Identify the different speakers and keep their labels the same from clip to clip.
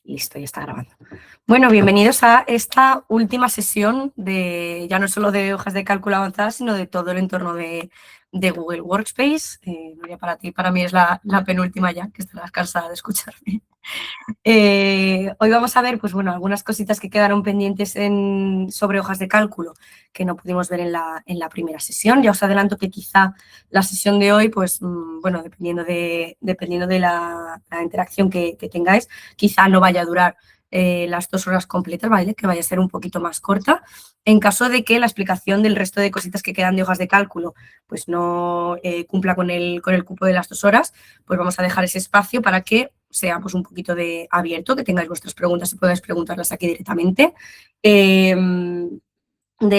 Speaker 1: Listo, ya está grabando. Bueno, bienvenidos a esta última sesión de ya no solo de hojas de cálculo avanzadas, sino de todo el entorno de Google Workspace. Nuria, para ti, para mí es la penúltima ya, que estarás cansada de escucharme. Hoy vamos a ver, pues bueno, algunas cositas que quedaron pendientes sobre hojas de cálculo que no pudimos ver en la primera sesión. Ya os adelanto que quizá la sesión de hoy, pues bueno, dependiendo de la interacción que tengáis, quizá no vaya a durar las 2 horas completas, ¿vale? Que vaya a ser un poquito más corta. En caso de que la explicación del resto de cositas que quedan de hojas de cálculo pues no cumpla con el cupo de las 2 horas, pues vamos a dejar ese espacio para que sea pues un poquito de abierto, que tengáis vuestras preguntas y podáis preguntarlas aquí directamente. De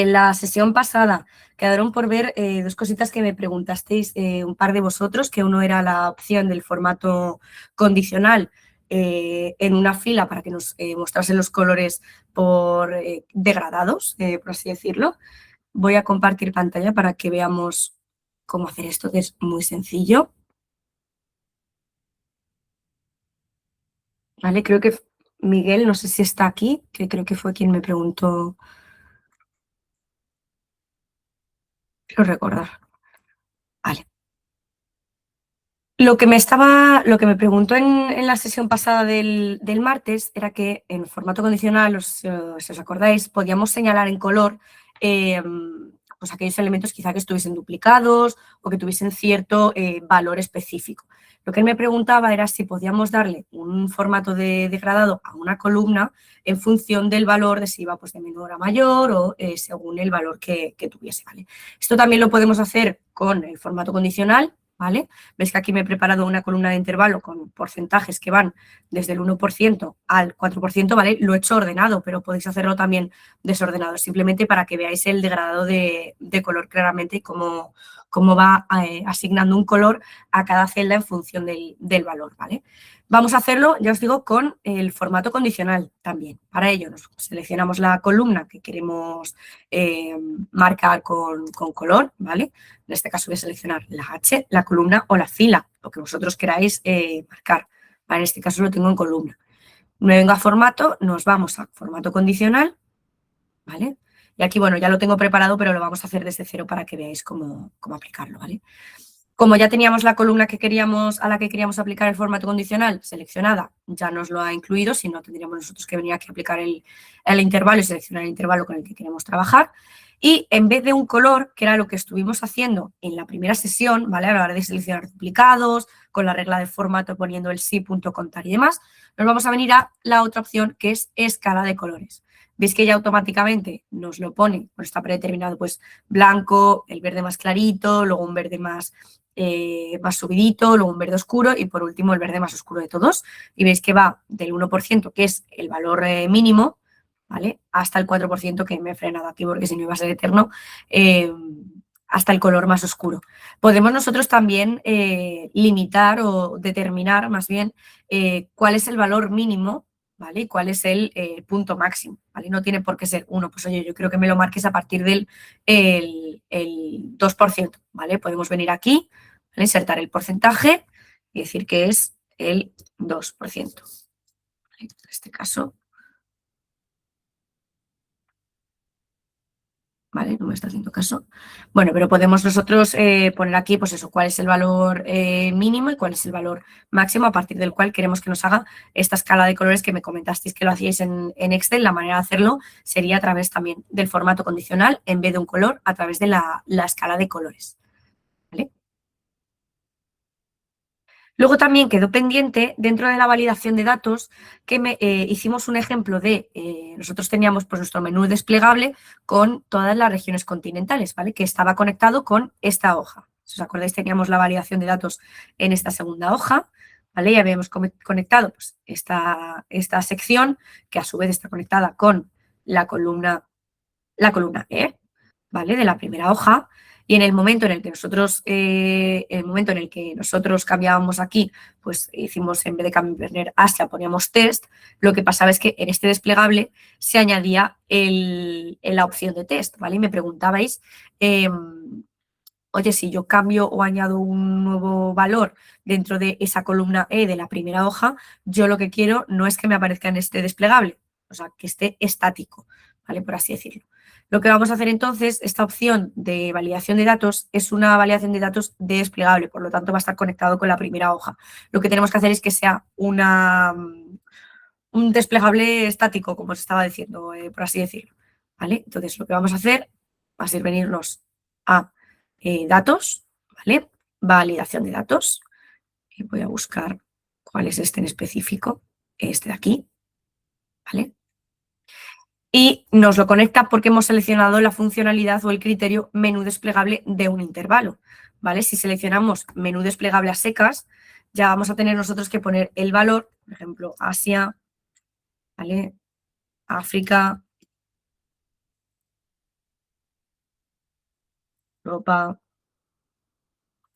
Speaker 1: la sesión pasada quedaron por ver 2 cositas que me preguntasteis un par de vosotros, que uno era la opción del formato condicional en una fila para que nos mostrasen los colores por degradados, por así decirlo. Voy a compartir pantalla para que veamos cómo hacer esto, que es muy sencillo. Vale, creo que Miguel, no sé si está aquí, que creo que fue quien me preguntó. Quiero recordar. Vale. Lo que me preguntó en la sesión pasada del martes era que en formato condicional, si os acordáis, podíamos señalar en color pues aquellos elementos quizá que estuviesen duplicados o que tuviesen cierto valor específico. Lo que él me preguntaba era si podíamos darle un formato de degradado a una columna en función del valor de si iba pues, de menor a mayor o según el valor que tuviese. ¿Vale? Esto también lo podemos hacer con el formato condicional, ¿vale? Veis que aquí me he preparado una columna de intervalo con porcentajes que van desde el 1% al 4%, ¿vale? Lo he hecho ordenado, pero podéis hacerlo también desordenado, simplemente para que veáis el degradado de color claramente y cómo va asignando un color a cada celda en función del valor, ¿vale? Vamos a hacerlo, ya os digo, con el formato condicional también. Para ello nos seleccionamos la columna que queremos marcar con color, ¿vale? En este caso voy a seleccionar la H, la columna o la fila, lo que vosotros queráis marcar. ¿Vale? En este caso lo tengo en columna. Me vengo a formato, nos vamos a formato condicional, ¿vale? Y aquí, bueno, ya lo tengo preparado, pero lo vamos a hacer desde cero para que veáis cómo aplicarlo, ¿vale? Como ya teníamos la columna a la que queríamos aplicar el formato condicional seleccionada, ya nos lo ha incluido, si no tendríamos nosotros que venir aquí a aplicar el intervalo y seleccionar el intervalo con el que queremos trabajar. Y en vez de un color, que era lo que estuvimos haciendo en la primera sesión, ¿vale? A la hora de seleccionar duplicados, con la regla de formato poniendo el sí.contar y demás, nos vamos a venir a la otra opción que es escala de colores. Veis que ya automáticamente nos lo pone, pues está predeterminado pues blanco, el verde más clarito, luego un verde más subidito, luego un verde oscuro y por último el verde más oscuro de todos. Y veis que va del 1%, que es el valor mínimo, ¿vale? Hasta el 4%, que me he frenado aquí porque si no iba a ser eterno, hasta el color más oscuro. Podemos nosotros también limitar o determinar más bien cuál es el valor mínimo, ¿vale? Y cuál es el punto máximo, ¿vale? No tiene por qué ser 1, pues oye, yo creo que me lo marques a partir del el 2%, ¿vale? Podemos venir aquí, ¿vale? Insertar el porcentaje y decir que es el 2%. ¿Vale? En este caso, ¿vale? No me está haciendo caso. Bueno, pero podemos nosotros poner aquí, pues eso, cuál es el valor mínimo y cuál es el valor máximo a partir del cual queremos que nos haga esta escala de colores que me comentasteis que lo hacíais en Excel. La manera de hacerlo sería a través también del formato condicional, en vez de un color, a través de la escala de colores, ¿vale? Luego también quedó pendiente, dentro de la validación de datos, que hicimos un ejemplo de, nosotros teníamos pues, nuestro menú desplegable con todas las regiones continentales, ¿vale? Que estaba conectado con esta hoja. Si os acordáis, teníamos la validación de datos en esta segunda hoja, ¿vale? Y habíamos conectado pues, esta sección, que a su vez está conectada con la columna E, ¿vale? De la primera hoja. Y en el momento en el que nosotros cambiábamos aquí, pues hicimos, en vez de poner Asia, poníamos test, lo que pasaba es que en este desplegable se añadía la opción de test, ¿vale? Y me preguntabais oye, si yo cambio o añado un nuevo valor dentro de esa columna E de la primera hoja, yo lo que quiero no es que me aparezca en este desplegable, o sea, que esté estático, ¿vale? Por así decirlo. Lo que vamos a hacer entonces, esta opción de validación de datos es una validación de datos desplegable, por lo tanto va a estar conectado con la primera hoja. Lo que tenemos que hacer es que sea un desplegable estático, como os estaba diciendo, por así decirlo, ¿vale? Entonces lo que vamos a hacer va a ser venirnos a datos, ¿vale? Validación de datos. Y voy a buscar cuál es este en específico, este de aquí, ¿vale? Y nos lo conecta porque hemos seleccionado la funcionalidad o el criterio menú desplegable de un intervalo, ¿vale? Si seleccionamos menú desplegable a secas, ya vamos a tener nosotros que poner el valor, por ejemplo, Asia, ¿vale? África, Europa,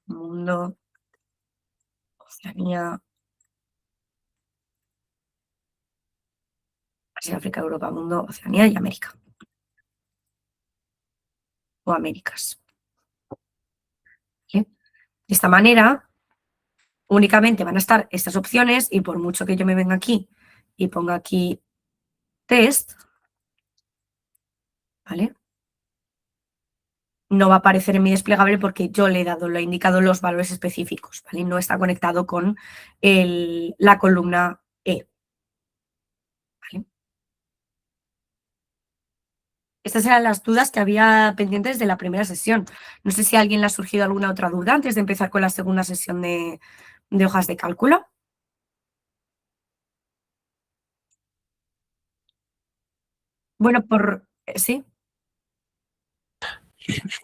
Speaker 1: mundo, Oceanía, Asia, África, Europa, mundo, Oceanía y América. O Américas. ¿Vale? De esta manera, únicamente van a estar estas opciones y por mucho que yo me venga aquí y ponga aquí test, ¿vale? No va a aparecer en mi desplegable porque yo le he indicado los valores específicos, ¿vale? No está conectado con la columna E, ¿vale? Estas eran las dudas que había pendientes de la primera sesión. No sé si a alguien le ha surgido alguna otra duda antes de empezar con la segunda sesión de hojas de cálculo. Bueno, sí.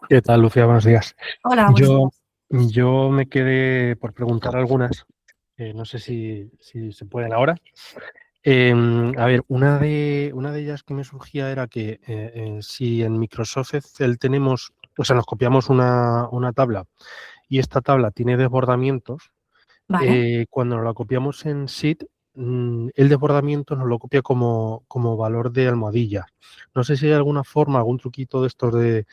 Speaker 2: ¿Qué tal, Lucía? Buenos días.
Speaker 1: Hola, buenos
Speaker 2: Yo,
Speaker 1: días.
Speaker 2: yo me quedé por preguntar algunas, no sé si se pueden ahora. A ver, una de ellas que me surgía era que si en Microsoft Excel tenemos, o sea, nos copiamos una tabla y esta tabla tiene desbordamientos,
Speaker 1: Vale.
Speaker 2: cuando nos la copiamos en Sheet, el desbordamiento nos lo copia como valor de almohadilla. No sé si hay alguna forma, algún truquito de estos de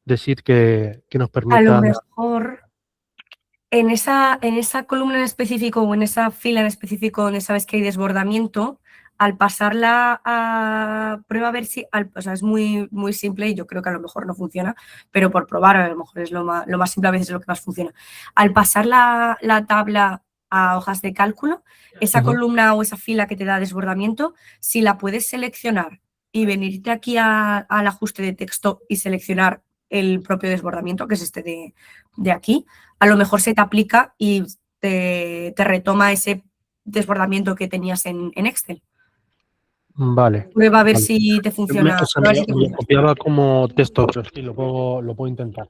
Speaker 2: Sheet que nos
Speaker 1: A lo
Speaker 2: permita.
Speaker 1: mejor en esa columna en específico o en esa fila en específico donde sabes que hay desbordamiento, al pasarla a prueba a ver si, o sea, es muy, muy simple y yo creo que a lo mejor no funciona, pero por probar a lo mejor es lo más simple, a veces es lo que más funciona. Al pasar la tabla a hojas de cálculo, esa
Speaker 2: Ujú.
Speaker 1: columna o esa fila que te da desbordamiento, si la puedes seleccionar y venirte aquí al ajuste de texto y seleccionar el propio desbordamiento, que es este de aquí, a lo mejor se te aplica y te retoma ese desbordamiento que tenías en Excel.
Speaker 2: Vale,
Speaker 1: Prueba a ver
Speaker 2: vale.
Speaker 1: si te
Speaker 2: O
Speaker 1: funciona.
Speaker 2: sea,
Speaker 1: Prueba a ver si te
Speaker 2: me lo
Speaker 1: funciona.
Speaker 2: copiaba como texto, pero sí, lo puedo intentar.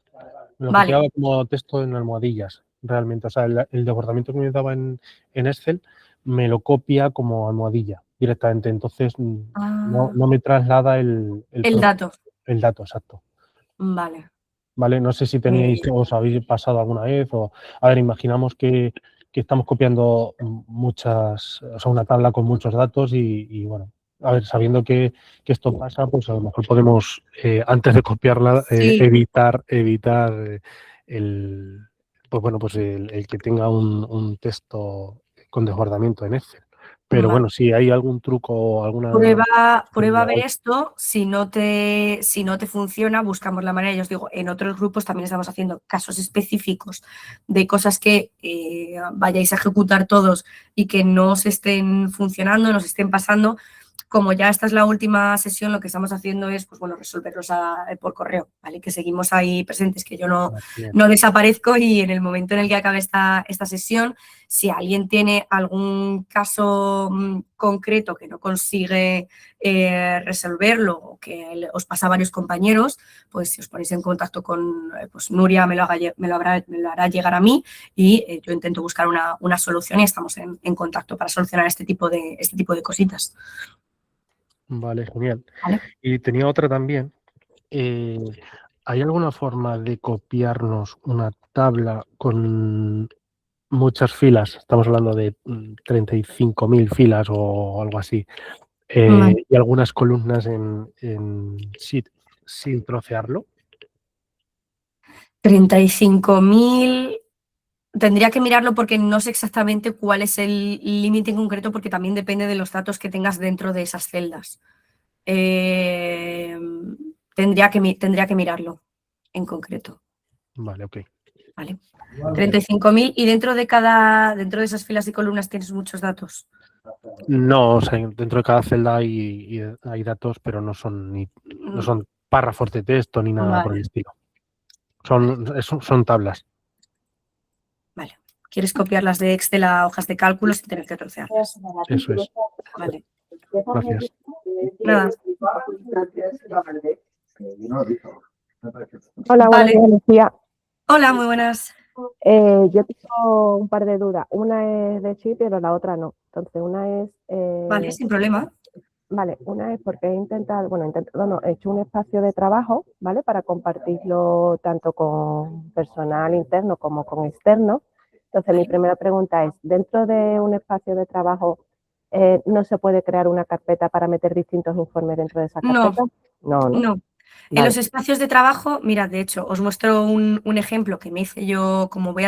Speaker 2: Me lo
Speaker 1: Vale.
Speaker 2: copiaba como texto en almohadillas, realmente. O sea, el desbordamiento que me daba en Excel me lo copia como almohadilla directamente. Entonces, no,
Speaker 1: Ah,
Speaker 2: no me traslada el
Speaker 1: el
Speaker 2: propio,
Speaker 1: dato.
Speaker 2: el dato exacto.
Speaker 1: Vale.
Speaker 2: ¿Vale? No sé si teníais,
Speaker 1: Eh,
Speaker 2: os habéis pasado alguna vez o, a ver, imaginamos que estamos copiando muchas, o sea, una tabla con muchos datos y, bueno, a ver, sabiendo que esto pasa, pues a lo mejor podemos, antes de copiarla,
Speaker 1: sí,
Speaker 2: evitar pues bueno, pues el que tenga un texto con desbordamiento en Excel. Pero
Speaker 1: vale.
Speaker 2: bueno, si hay algún truco o alguna
Speaker 1: Prueba a ver
Speaker 2: forma.
Speaker 1: esto. Si no te funciona, buscamos la manera. Ya os digo, en otros grupos también estamos haciendo casos específicos de cosas que vayáis a ejecutar todos y que no os estén funcionando, no os estén pasando. Como ya esta es la última sesión, lo que estamos haciendo es, pues bueno, resolverlos por correo, ¿vale? Que seguimos ahí presentes, que yo no desaparezco y en el momento en el que acabe esta sesión, si alguien tiene algún caso concreto que no consigue resolverlo o que os pasa a varios compañeros, pues si os ponéis en contacto con pues Nuria, me lo hará llegar a mí y yo intento buscar una solución y estamos en contacto para solucionar este tipo de cositas.
Speaker 2: Vale, genial.
Speaker 1: ¿Vale?
Speaker 2: Y tenía otra también. Eh, ¿Hay alguna forma de copiarnos una tabla con muchas filas? Estamos hablando de 35.000 filas o algo así.
Speaker 1: Vale.
Speaker 2: Y algunas columnas en Sheet sin trocearlo.
Speaker 1: 35.000, tendría que mirarlo porque no sé exactamente cuál es el límite en concreto, porque también depende de los datos que tengas dentro de esas celdas. Tendría que mirarlo en concreto.
Speaker 2: Vale, ok.
Speaker 1: Vale. 35.000 y dentro de esas filas y columnas tienes muchos datos.
Speaker 2: No, o sea, dentro de cada celda hay datos, pero no son párrafos de texto ni nada por el
Speaker 1: Vale,
Speaker 2: estilo. Son tablas.
Speaker 1: vale. ¿Quieres copiarlas de Excel a hojas de cálculo sin tener que trocearlas?
Speaker 2: Eso es.
Speaker 1: Vale.
Speaker 2: Gracias.
Speaker 1: Nada.
Speaker 3: Hola, buenos
Speaker 1: Vale.
Speaker 3: días, Lucía.
Speaker 1: Hola, muy buenas.
Speaker 3: Yo tengo un par de dudas. Una es de sí, pero la otra no. Entonces, una es,
Speaker 1: Vale, sin problema.
Speaker 3: vale, una es porque he hecho un espacio de trabajo, ¿vale? Para compartirlo tanto con personal interno como con externo. Entonces, mi primera pregunta es, ¿dentro de un espacio de trabajo no se puede crear una carpeta para meter distintos informes dentro de esa
Speaker 1: No,
Speaker 3: carpeta? No, ¿no?
Speaker 1: no. En
Speaker 3: Vale.
Speaker 1: los espacios de trabajo, mira, de hecho, os muestro un ejemplo que me hice yo, como voy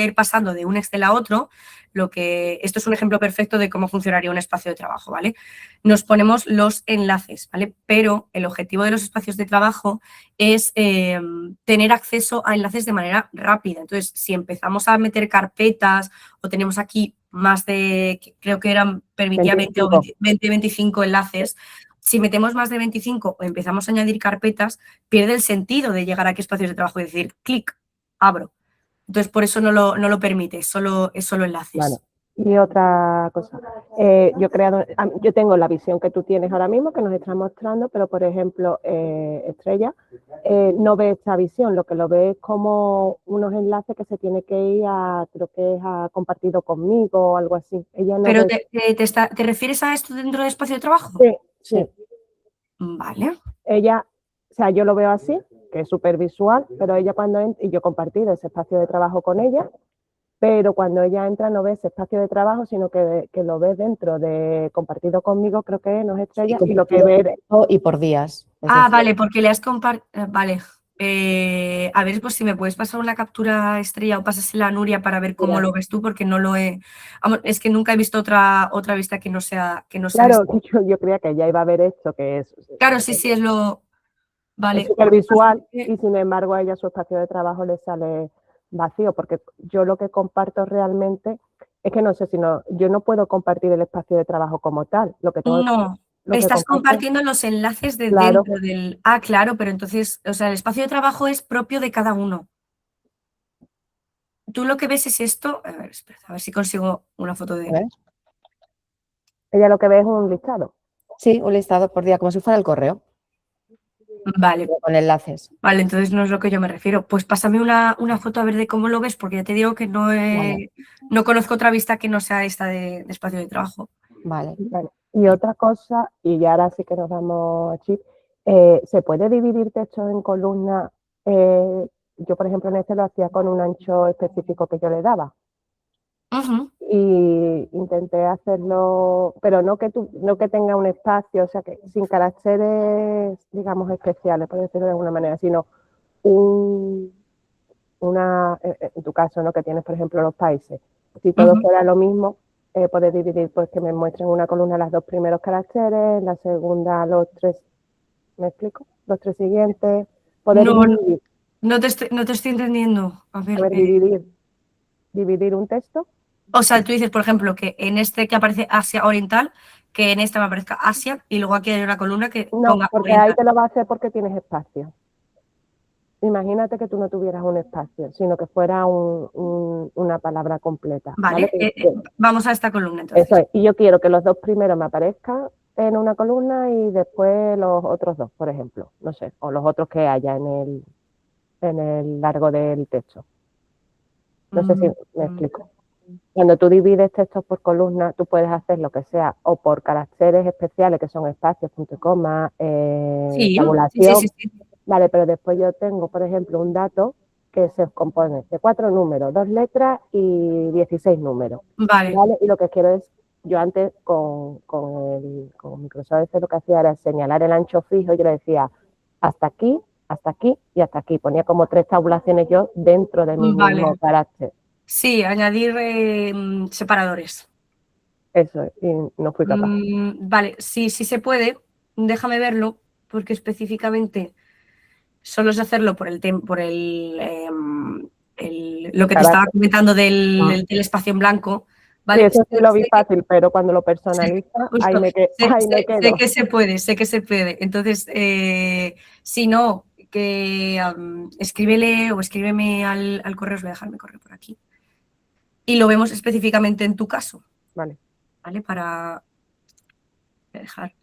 Speaker 1: a ir pasando de un Excel a otro, esto es un ejemplo perfecto de cómo funcionaría un espacio de trabajo, ¿vale? Nos ponemos los enlaces, ¿vale? Pero el objetivo de los espacios de trabajo es tener acceso a enlaces de manera rápida. Entonces, si empezamos a meter carpetas o tenemos aquí más creo que permitía 20 o 25 enlaces, si metemos más de 25 o empezamos a añadir carpetas, pierde el sentido de llegar aquí a espacios de trabajo y decir, clic, abro. Entonces, por eso no lo permite, es solo enlaces.
Speaker 3: Vale. Y otra cosa, yo tengo la visión que tú tienes ahora mismo, que nos estás mostrando, pero por ejemplo, Estrella no ve esta visión, lo que lo ve es como unos enlaces que se tiene que ir creo que es a compartido conmigo o algo así. Ella no
Speaker 1: ¿Pero
Speaker 3: ve.
Speaker 1: te refieres a esto dentro del espacio de trabajo?
Speaker 3: Sí, sí.
Speaker 1: Vale.
Speaker 3: Ella, o sea, yo lo veo así, que es súper visual, pero ella cuando entra, y yo he compartido ese espacio de trabajo con ella, pero cuando ella entra no ve ese espacio de trabajo, sino que lo ve dentro de compartido conmigo, creo que no es Estrella, y lo que ve
Speaker 4: y por días.
Speaker 1: Vale, porque le has compartido. Vale. A ver, pues si me puedes pasar una captura, Estrella, o pásasela a Nuria para ver cómo lo ves tú, porque no lo he. Vamos, es que nunca he visto otra vista que no sea.
Speaker 3: claro,
Speaker 1: esta.
Speaker 3: yo creía que ella iba a ver esto, que es
Speaker 1: Claro, sí, es lo. Vale.
Speaker 3: súper visual, y sin embargo a ella su espacio de trabajo le sale vacío, porque yo lo que comparto realmente es que no sé si no, yo no puedo compartir el espacio de trabajo como tal, lo que tengo
Speaker 1: No,
Speaker 3: lo que
Speaker 1: estás
Speaker 3: comparto,
Speaker 1: compartiendo los enlaces de
Speaker 3: claro,
Speaker 1: dentro del. Claro, pero entonces, o sea, el espacio de trabajo es propio de cada uno. Tú lo que ves es esto. A ver, espera, a ver si consigo una foto de.
Speaker 3: ella lo que ve es un listado.
Speaker 4: Sí, un listado por día, como si fuera el correo,
Speaker 1: Vale,
Speaker 4: con enlaces.
Speaker 1: vale, entonces no es lo que yo me refiero. Pues pásame una foto a ver de cómo lo ves, porque ya te digo que
Speaker 4: Vale.
Speaker 1: no conozco otra vista que no sea esta de espacio de trabajo.
Speaker 4: Vale.
Speaker 3: Vale. Y otra cosa, y ya ahora sí que nos vamos a Chip, ¿se puede dividir texto en columnas? Yo, por ejemplo, en este lo hacía con un ancho específico que yo le daba.
Speaker 1: Ujú.
Speaker 3: Y intenté hacerlo, pero no que tenga un espacio, o sea, que sin caracteres, digamos, especiales, por decirlo de alguna manera, sino en tu caso, ¿no? Que tienes, por ejemplo, los países. Si todo fuera lo mismo, puedes dividir, pues que me muestren una columna los dos primeros caracteres, la segunda los tres, ¿me explico? Los tres siguientes, poder
Speaker 1: No,
Speaker 3: dividir,
Speaker 1: no te estoy entendiendo. A ver,
Speaker 3: dividir un texto.
Speaker 1: o sea, tú dices, por ejemplo, que en este que aparece Asia Oriental, que en esta me aparezca Asia y luego aquí hay una columna que
Speaker 3: No,
Speaker 1: ponga
Speaker 3: porque ahí
Speaker 1: Oriental.
Speaker 3: te lo va a hacer porque tienes espacio. Imagínate que tú no tuvieras un espacio, sino que fuera una palabra completa.
Speaker 1: Vale,
Speaker 3: ¿Vale?
Speaker 1: vamos a esta columna entonces.
Speaker 3: Eso es. Y yo quiero que los dos primeros me aparezcan en una columna y después los otros dos, por ejemplo. No sé, o los otros que haya en el largo del texto. No sé si me explico. Cuando tú divides textos por columna, tú puedes hacer lo que sea, o por caracteres especiales, que son espacios, punto y coma, tabulación.
Speaker 1: Sí.
Speaker 3: Vale, pero después yo tengo, por ejemplo, un dato que se compone de 4 números, 2 letras y 16 números.
Speaker 1: Vale.
Speaker 3: ¿Vale? Y lo que quiero es, yo antes con Microsoft Excel lo que hacía era señalar el ancho fijo, yo le decía hasta aquí hasta aquí y hasta aquí. Ponía como 3 tabulaciones yo dentro de mi
Speaker 1: Vale.
Speaker 3: mismo carácter.
Speaker 1: Sí, añadir separadores.
Speaker 3: Eso, y no fui capaz.
Speaker 1: Vale, sí se puede, déjame verlo, porque específicamente solo es hacerlo por lo que te estaba comentando del espacio en blanco.
Speaker 3: Sí,
Speaker 1: ¿Vale?
Speaker 3: eso sí lo vi fácil, pero cuando lo personaliza,
Speaker 1: Justo.
Speaker 3: ahí me quedo.
Speaker 1: Sé que se puede, sé que se puede. Entonces, si no, que escríbele o escríbeme al correo, os voy a dejar mi correo por aquí. Y lo vemos específicamente en tu caso.
Speaker 3: Vale.
Speaker 1: ¿Vale? Para dejar.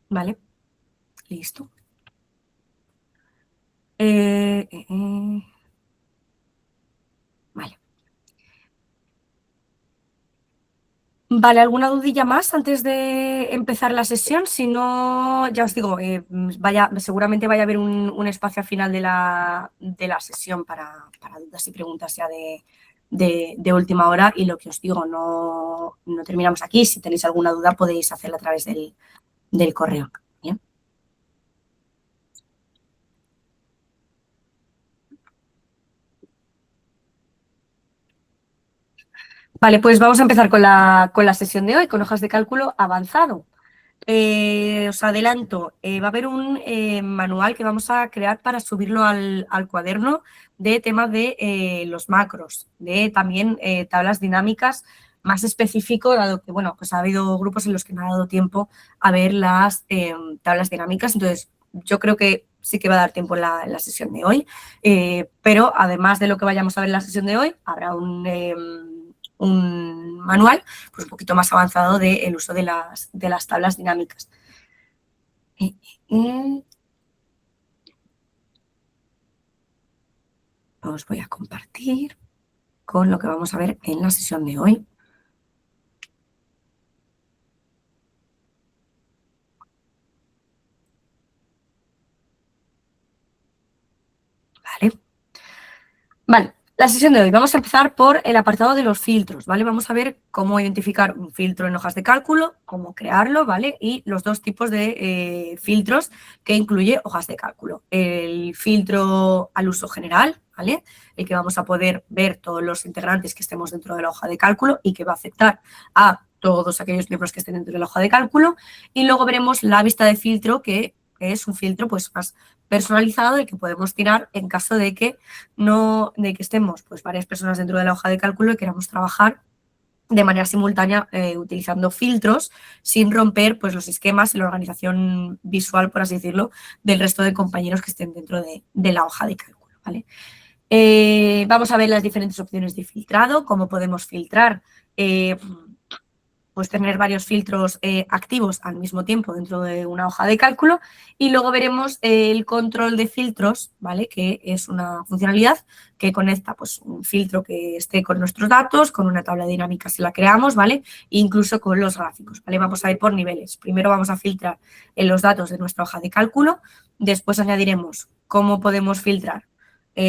Speaker 1: Vale, listo. Vale. Vale, ¿alguna dudilla más antes de empezar la sesión? Si no, ya os digo, seguramente vaya a haber un espacio al final de la sesión para dudas y preguntas ya de última hora. Y lo que os digo, no terminamos aquí. Si tenéis alguna duda podéis hacerla a través del correo. ¿Bien? Vale, pues vamos a empezar con la sesión de hoy, con hojas de cálculo avanzado. Os adelanto, va a haber un manual que vamos a crear para subirlo al cuaderno de temas de los macros, de también tablas dinámicas, más específico, dado que, bueno, pues ha habido grupos en los que no ha dado tiempo a ver las tablas dinámicas, entonces yo creo que sí que va a dar tiempo en la sesión de hoy, pero además de lo que vayamos a ver en la sesión de hoy, habrá un manual pues un poquito más avanzado del uso de las tablas dinámicas. Os voy a compartir con lo que vamos a ver en la sesión de hoy. Vale, la sesión de hoy vamos a empezar por el apartado de los filtros, ¿vale? Vamos a ver cómo identificar un filtro en hojas de cálculo, cómo crearlo, ¿vale? Y los dos tipos de filtros que incluye hojas de cálculo. El filtro al uso general, ¿vale? El que vamos a poder ver todos los integrantes que estemos dentro de la hoja de cálculo y que va a afectar a todos aquellos miembros que estén dentro de la hoja de cálculo. Y luego veremos la vista de filtro, que es un filtro pues más personalizado del que podemos tirar en caso de que estemos pues varias personas dentro de la hoja de cálculo y queramos trabajar de manera simultánea utilizando filtros sin romper pues los esquemas y la organización visual, por así decirlo, del resto de compañeros que estén dentro de la hoja de cálculo, ¿vale? Vamos a ver las diferentes opciones de filtrado, cómo podemos filtrar, pues tener varios filtros activos al mismo tiempo dentro de una hoja de cálculo, y luego veremos el control de filtros, ¿vale? Que es una funcionalidad que conecta pues un filtro que esté con nuestros datos, con una tabla dinámica si la creamos, ¿vale? E incluso con los gráficos, ¿vale? Vamos a ir por niveles. Primero vamos a filtrar en los datos de nuestra hoja de cálculo, después añadiremos cómo podemos filtrar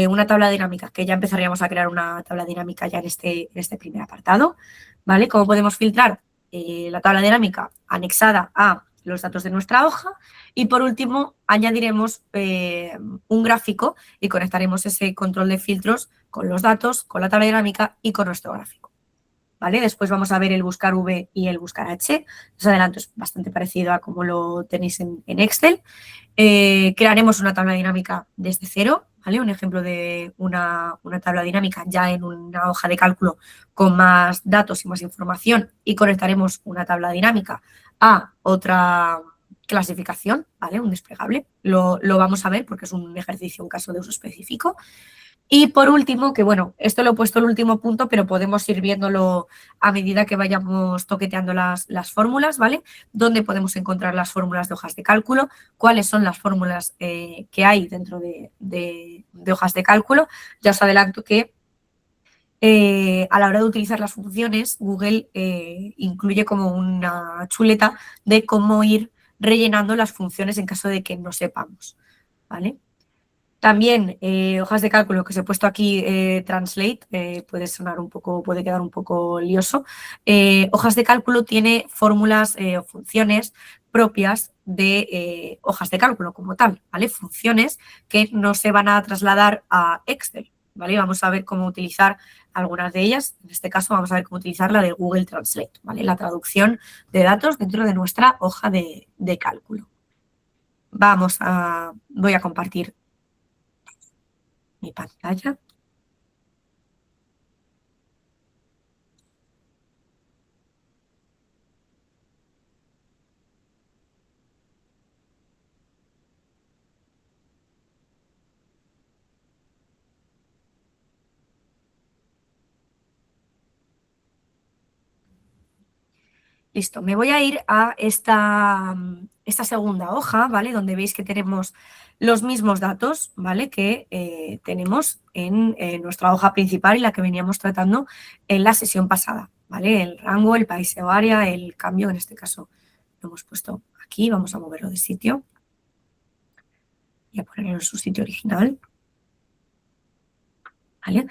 Speaker 1: una tabla dinámica, que ya empezaríamos a crear una tabla dinámica ya en este primer apartado, ¿vale? Cómo podemos filtrar la tabla dinámica anexada a los datos de nuestra hoja, y por último añadiremos un gráfico y conectaremos ese control de filtros con los datos, con la tabla dinámica y con nuestro gráfico, ¿vale? Después vamos a ver el buscar V y el buscar H. Os adelanto, es bastante parecido a como lo tenéis en Excel. Crearemos una tabla dinámica desde cero, ¿vale? Un ejemplo de una tabla dinámica ya en una hoja de cálculo con más datos y más información, y conectaremos una tabla dinámica a otra clasificación, ¿vale? Un desplegable. Lo vamos a ver porque es un ejercicio, un caso de uso específico. Y por último, que bueno, esto lo he puesto el último punto, pero podemos ir viéndolo a medida que vayamos toqueteando las fórmulas, ¿vale? ¿Dónde podemos encontrar las fórmulas de hojas de cálculo? ¿Cuáles son las fórmulas que hay dentro de hojas de cálculo? Ya os adelanto que a la hora de utilizar las funciones, Google incluye como una chuleta de cómo ir rellenando las funciones en caso de que no sepamos, ¿vale? También hojas de cálculo que os he puesto aquí, Translate, puede sonar un poco, puede quedar un poco lioso. Hojas de cálculo tiene fórmulas o funciones propias de hojas de cálculo como tal, ¿vale? Funciones que no se van a trasladar a Excel, ¿vale? Vamos a ver cómo utilizar algunas de ellas. En este caso vamos a ver cómo utilizar la de Google Translate, ¿vale? La traducción de datos dentro de nuestra hoja de cálculo. Voy a compartir mi pantalla. Listo, me voy a ir a esta segunda hoja, ¿vale? Donde veis que tenemos los mismos datos, ¿vale? Que tenemos en nuestra hoja principal y la que veníamos tratando en la sesión pasada, ¿vale? El rango, el país o área, el cambio, en este caso lo hemos puesto aquí, vamos a moverlo de sitio y a ponerlo en su sitio original, ¿vale?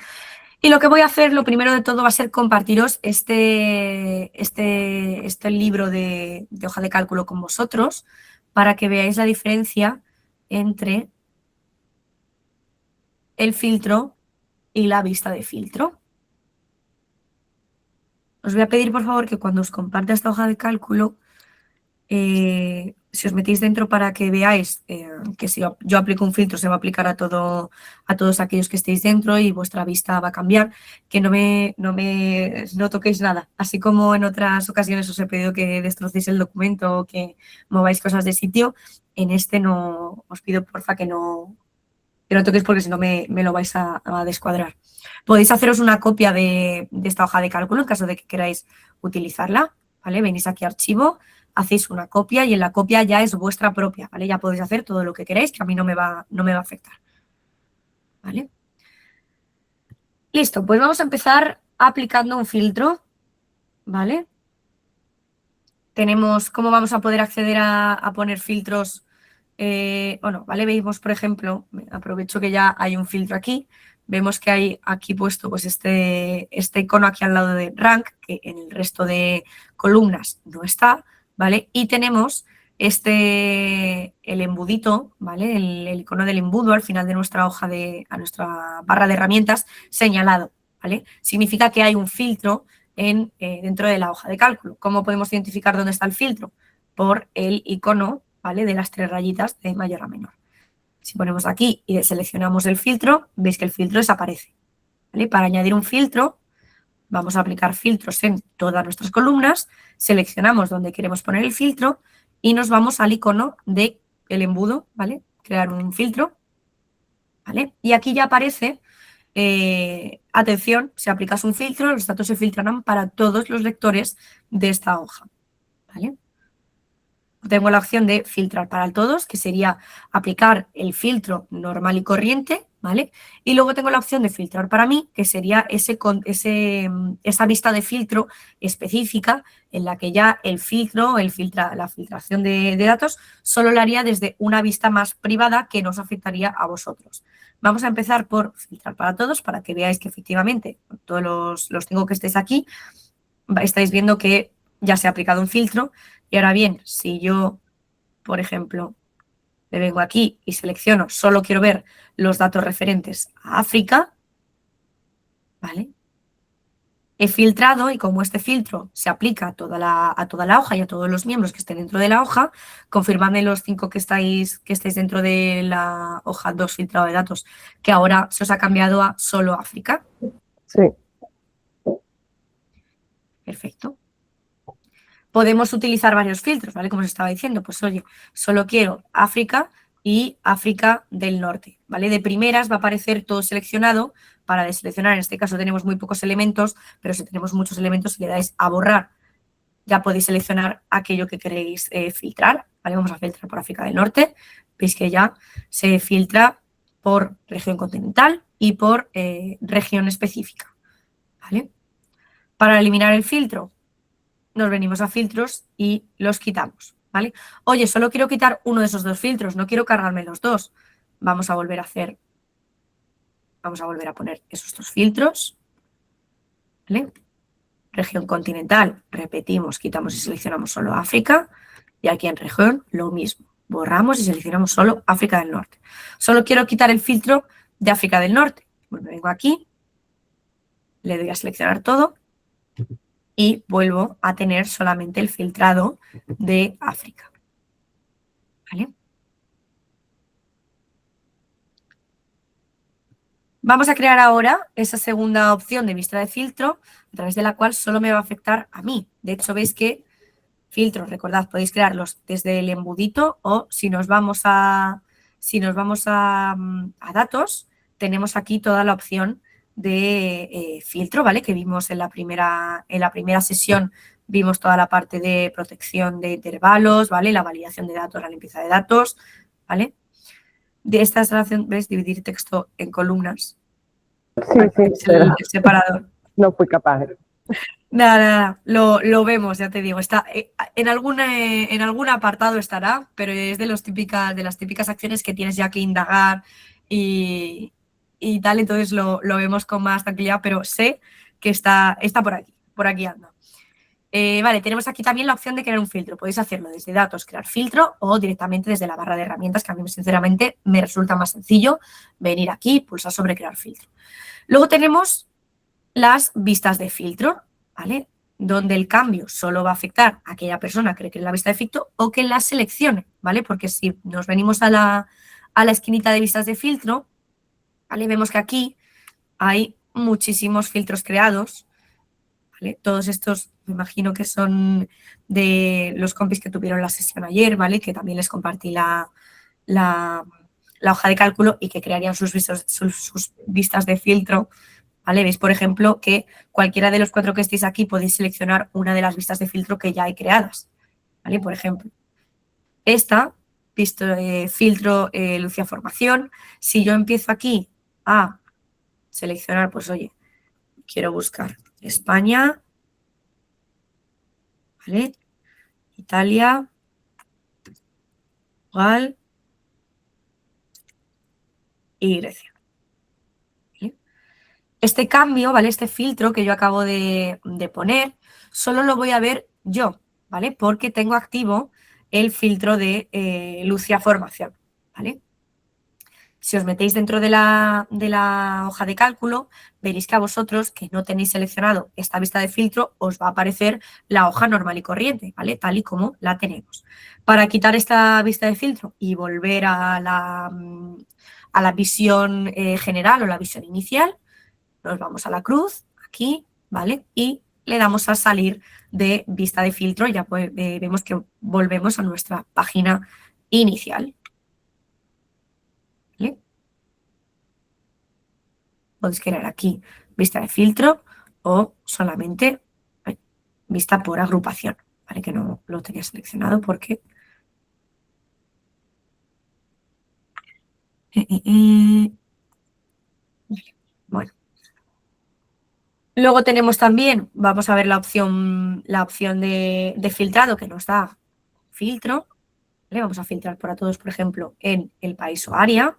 Speaker 1: Y lo que voy a hacer, lo primero de todo, va a ser compartiros este libro de hoja de cálculo con vosotros para que veáis la diferencia entre el filtro y la vista de filtro. Os voy a pedir, por favor, que cuando os comparta esta hoja de cálculo, si os metéis dentro para que veáis que si yo aplico un filtro se va a aplicar a todos aquellos que estéis dentro y vuestra vista va a cambiar, que no toquéis nada. Así como en otras ocasiones os he pedido que destrocéis el documento o que mováis cosas de sitio, en este no os pido porfa que no toquéis porque si no me lo vais a descuadrar. Podéis haceros una copia de esta hoja de cálculo en caso de que queráis utilizarla, ¿vale? Venís aquí a archivo, hacéis una copia y en la copia ya es vuestra propia, ¿vale? Ya podéis hacer todo lo que queráis, que a mí no me va a afectar, ¿vale? Listo, pues vamos a empezar aplicando un filtro, ¿vale? Tenemos cómo vamos a poder acceder a poner filtros, ¿vale? Veis, por ejemplo, aprovecho que ya hay un filtro aquí, vemos que hay aquí puesto pues este icono aquí al lado de rank, que en el resto de columnas no está, ¿vale? Y tenemos el embudito, ¿vale? El icono del embudo al final de nuestra hoja a nuestra barra de herramientas señalado, ¿vale? Significa que hay un filtro dentro de la hoja de cálculo. ¿Cómo podemos identificar dónde está el filtro? Por el icono, ¿vale? De las 3 rayitas de mayor a menor. Si ponemos aquí y seleccionamos el filtro, veis que el filtro desaparece, ¿vale? Para añadir un filtro, vamos a aplicar filtros en todas nuestras columnas, seleccionamos dónde queremos poner el filtro y nos vamos al icono del embudo, ¿vale? Crear un filtro, ¿vale? Y aquí ya aparece, atención, si aplicas un filtro, los datos se filtrarán para todos los lectores de esta hoja, ¿vale? Tengo la opción de filtrar para todos, que sería aplicar el filtro normal y corriente, ¿vale? Y luego tengo la opción de filtrar para mí, que sería esa vista de filtro específica en la que ya la filtración de datos solo la haría desde una vista más privada que no os afectaría a vosotros. Vamos a empezar por filtrar para todos para que veáis que efectivamente todos los 5 que estéis aquí estáis viendo que ya se ha aplicado un filtro. Y ahora bien, si yo, por ejemplo, me vengo aquí y selecciono, solo quiero ver los datos referentes a África, ¿vale? He filtrado y como este filtro se aplica a toda la hoja y a todos los miembros que estén dentro de la hoja, confirmadme los 5 que estáis dentro de la hoja 2 filtrado de datos, que ahora se os ha cambiado a solo África.
Speaker 3: Sí.
Speaker 1: Perfecto. Podemos utilizar varios filtros, ¿vale? Como os estaba diciendo, pues oye, solo quiero África y África del Norte, ¿vale? De primeras va a aparecer todo seleccionado. Para deseleccionar, en este caso tenemos muy pocos elementos, pero si tenemos muchos elementos, si le dais a borrar, ya podéis seleccionar aquello que queréis filtrar, ¿vale? Vamos a filtrar por África del Norte. Veis que ya se filtra por región continental y por región específica, ¿vale? Para eliminar el filtro, nos venimos a filtros y los quitamos, ¿vale? Oye, solo quiero quitar uno de esos dos filtros, no quiero cargarme los dos. Vamos a volver a poner esos dos filtros, ¿vale? Región continental, repetimos, quitamos y seleccionamos solo África. Y aquí en región, lo mismo. Borramos y seleccionamos solo África del Norte. Solo quiero quitar el filtro de África del Norte. Pues me vengo aquí, le doy a seleccionar todo y vuelvo a tener solamente el filtrado de África. ¿Vale? Vamos a crear ahora esa segunda opción de vista de filtro, a través de la cual solo me va a afectar a mí. De hecho, veis que filtros, recordad, podéis crearlos desde el embudito o si nos vamos a datos, tenemos aquí toda la opción de filtro, ¿vale? Que vimos en la primera sesión, vimos toda la parte de protección de intervalos, ¿vale? La validación de datos, la limpieza de datos, ¿vale? De esta instalación, ¿ves? Dividir texto en columnas.
Speaker 3: Sí,
Speaker 1: Es el separador.
Speaker 3: no fui capaz.
Speaker 1: Nada, lo vemos, ya te digo. Está en algún apartado estará, pero es de las típicas acciones que tienes ya que indagar y tal, entonces lo vemos con más tranquilidad, pero sé que está por aquí anda. Vale, tenemos aquí también la opción de crear un filtro. Podéis hacerlo desde datos, crear filtro o directamente desde la barra de herramientas, que a mí sinceramente me resulta más sencillo venir aquí, pulsar sobre crear filtro. Luego tenemos las vistas de filtro, ¿vale? Donde el cambio solo va a afectar a aquella persona que cree la vista de filtro o que la seleccione, ¿vale? Porque si nos venimos a la esquinita de vistas de filtro, ¿vale? Vemos que aquí hay muchísimos filtros creados, ¿vale? Todos estos me imagino que son de los compis que tuvieron la sesión ayer, ¿vale? Que también les compartí la hoja de cálculo y que crearían sus vistas de filtro, ¿vale? Veis, por ejemplo, que cualquiera de los 4 que estéis aquí podéis seleccionar una de las vistas de filtro que ya hay creadas, ¿vale? Por ejemplo, esta, filtro Lucia Formación, si yo empiezo aquí a seleccionar, pues oye, quiero buscar España, ¿vale? Italia, Portugal y Grecia. ¿Vale? Este cambio, ¿vale? Este filtro que yo acabo de poner, solo lo voy a ver yo, ¿vale? Porque tengo activo el filtro de Lucia Formación, ¿vale? Si os metéis dentro de la hoja de cálculo, veréis que a vosotros que no tenéis seleccionado esta vista de filtro, os va a aparecer la hoja normal y corriente, ¿vale? Tal y como la tenemos. Para quitar esta vista de filtro y volver a la visión general o la visión inicial, nos vamos a la cruz, aquí, ¿vale? Y le damos a salir de vista de filtro y ya vemos que volvemos a nuestra página inicial. ¿Vale? Podéis crear aquí vista de filtro o solamente vista por agrupación, ¿vale? Que no lo tenía seleccionado porque... Bueno. Luego tenemos también, vamos a ver la opción de filtrado que nos da filtro. ¿Vale? Vamos a filtrar para todos, por ejemplo, en el país o área.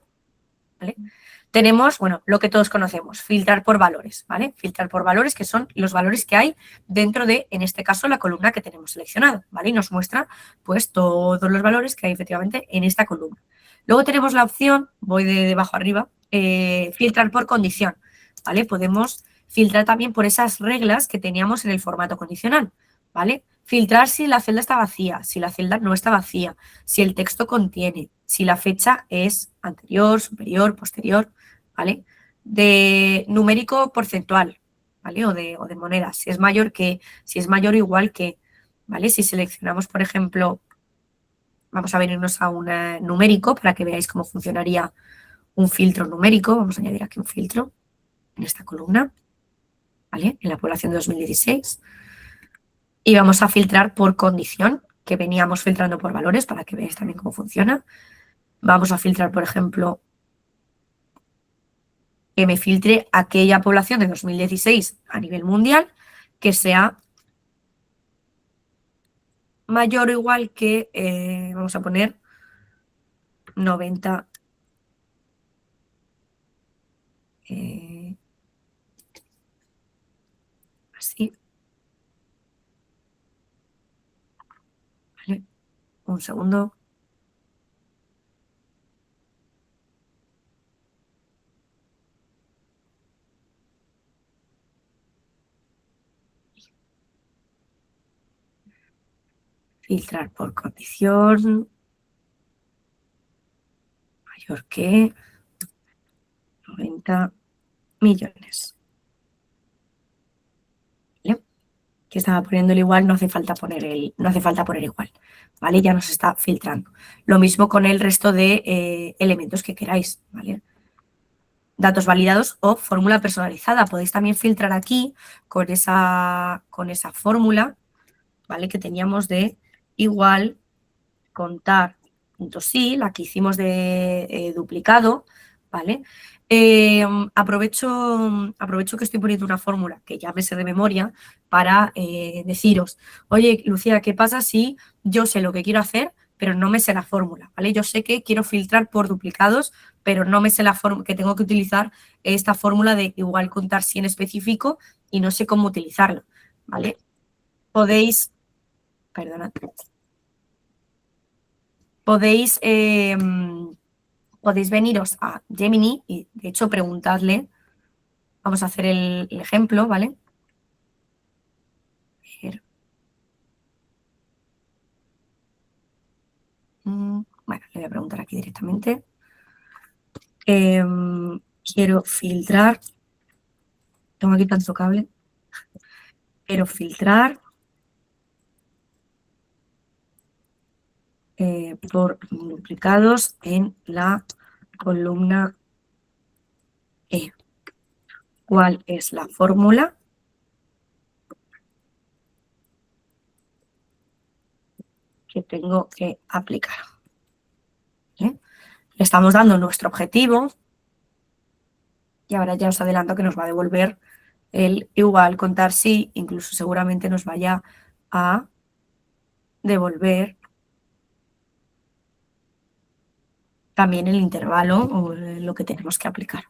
Speaker 1: ¿Vale? Tenemos, bueno, lo que todos conocemos, filtrar por valores, ¿vale? Filtrar por valores, que son los valores que hay dentro de, en este caso, la columna que tenemos seleccionada, ¿vale? Y nos muestra, pues, todos los valores que hay efectivamente en esta columna. Luego tenemos la opción, voy de abajo arriba, filtrar por condición, ¿vale? Podemos filtrar también por esas reglas que teníamos en el formato condicional, ¿vale? Filtrar si la celda está vacía, si la celda no está vacía, si el texto contiene, si la fecha es anterior, superior, posterior, ¿vale? De numérico porcentual, ¿vale? O de moneda, si es mayor que, si es mayor o igual que, ¿vale? Si seleccionamos, por ejemplo, vamos a venirnos a un numérico para que veáis cómo funcionaría un filtro numérico. Vamos a añadir aquí un filtro en esta columna, ¿vale? En la población de 2016. Y vamos a filtrar por condición, que veníamos filtrando por valores para que veáis también cómo funciona. Vamos a filtrar, por ejemplo, que me filtre aquella población de 2016 a nivel mundial que sea mayor o igual que, vamos a poner, 90. Así. Vale. Un segundo. Filtrar por condición. Mayor que 90 millones. ¿Vale? Que estaba poniendo el igual, no hace falta poner igual. ¿Vale? Ya nos está filtrando. Lo mismo con el resto de elementos que queráis. ¿Vale? Datos validados o fórmula personalizada. Podéis también filtrar aquí con esa fórmula, ¿vale? Que teníamos de igual contar punto sí, la que hicimos de duplicado, ¿vale? Aprovecho que estoy poniendo una fórmula que ya me sé de memoria para deciros, oye, Lucía, ¿qué pasa si yo sé lo que quiero hacer, pero no me sé la fórmula, ¿vale? Yo sé que quiero filtrar por duplicados, pero no me sé la fórmula, que tengo que utilizar esta fórmula de igual contar sí en específico y no sé cómo utilizarla, ¿vale? Podéis, perdonad, podéis veniros a Gemini y, de hecho, preguntadle. Vamos a hacer el ejemplo, ¿vale? Bueno, le voy a preguntar aquí directamente. Quiero filtrar. Tengo aquí tanto cable. Quiero filtrar por duplicados en la columna E. ¿Cuál es la fórmula que tengo que aplicar? ¿Vale? Le estamos dando nuestro objetivo y ahora ya os adelanto que nos va a devolver el igual contar sí, incluso seguramente nos vaya a devolver también el intervalo o lo que tenemos que aplicar.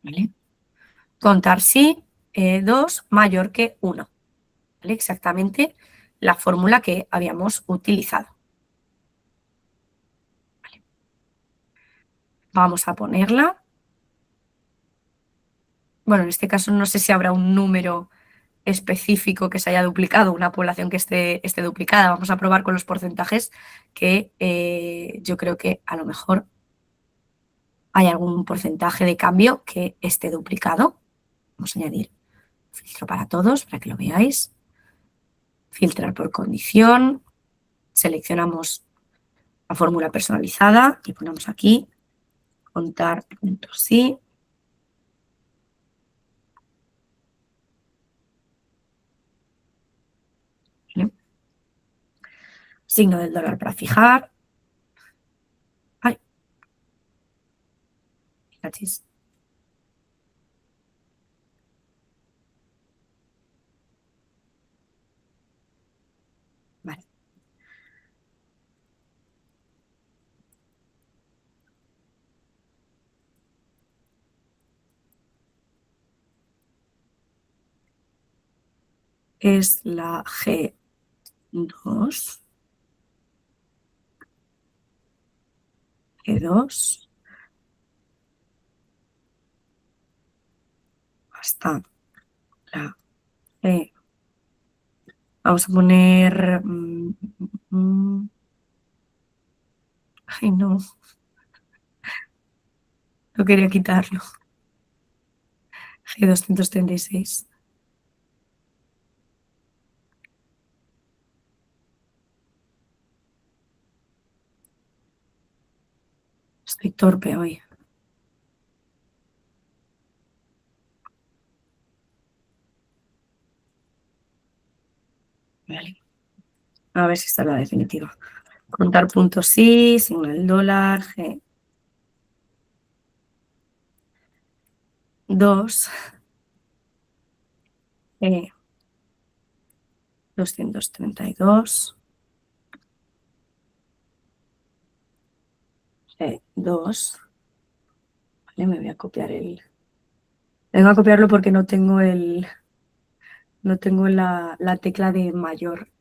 Speaker 1: ¿Vale? Contar sí, 2 mayor que 1. ¿Vale? Exactamente la fórmula que habíamos utilizado. ¿Vale? Vamos a ponerla. Bueno, en este caso no sé si habrá un número específico que se haya duplicado, una población que esté duplicada. Vamos a probar con los porcentajes que yo creo que a lo mejor hay algún porcentaje de cambio que esté duplicado. Vamos a añadir filtro para todos para que lo veáis. Filtrar por condición. Seleccionamos la fórmula personalizada y ponemos aquí contar puntos sí. ¿Vale? Signo del dólar para fijar. Ay. Cachis. Vale. Es la G2. G2. Hasta la G. Vamos a poner... ay, no. No quería quitarlo. G236. Estoy torpe hoy. Vale. A ver si esta es la definitiva. Contar puntos sí, signo del dólar, G. 2, E. 232, G. 2. Vale, me voy a copiar Vengo a copiarlo porque no tengo la tecla de mayor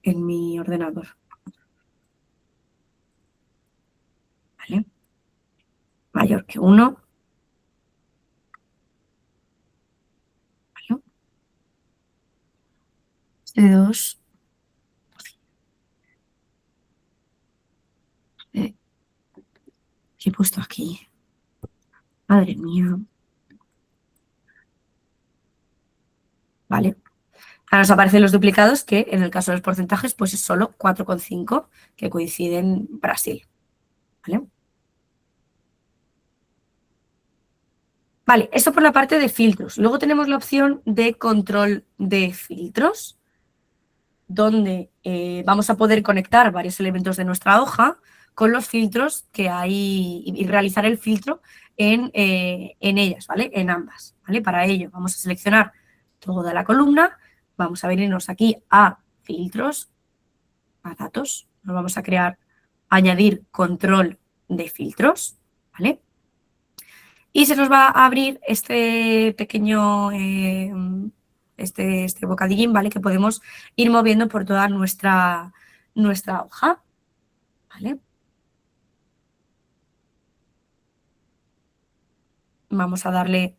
Speaker 1: en mi ordenador. ¿Vale? Mayor que 1. ¿Vale? C2. ¿Qué he puesto aquí? Madre mía. Vale. Ahora nos aparecen los duplicados que en el caso de los porcentajes pues es solo 4,5 que coinciden Brasil. ¿Vale? Vale, esto por la parte de filtros. Luego tenemos la opción de control de filtros, donde vamos a poder conectar varios elementos de nuestra hoja con los filtros que hay y realizar el filtro en ellas, ¿vale? En ambas, ¿vale? Para ello vamos a seleccionar toda la columna, vamos a venirnos aquí a filtros, a datos, nos vamos a añadir control de filtros, ¿vale? Y se nos va a abrir este pequeño, este bocadillín, ¿vale? Que podemos ir moviendo por toda nuestra hoja, ¿vale? Vamos a darle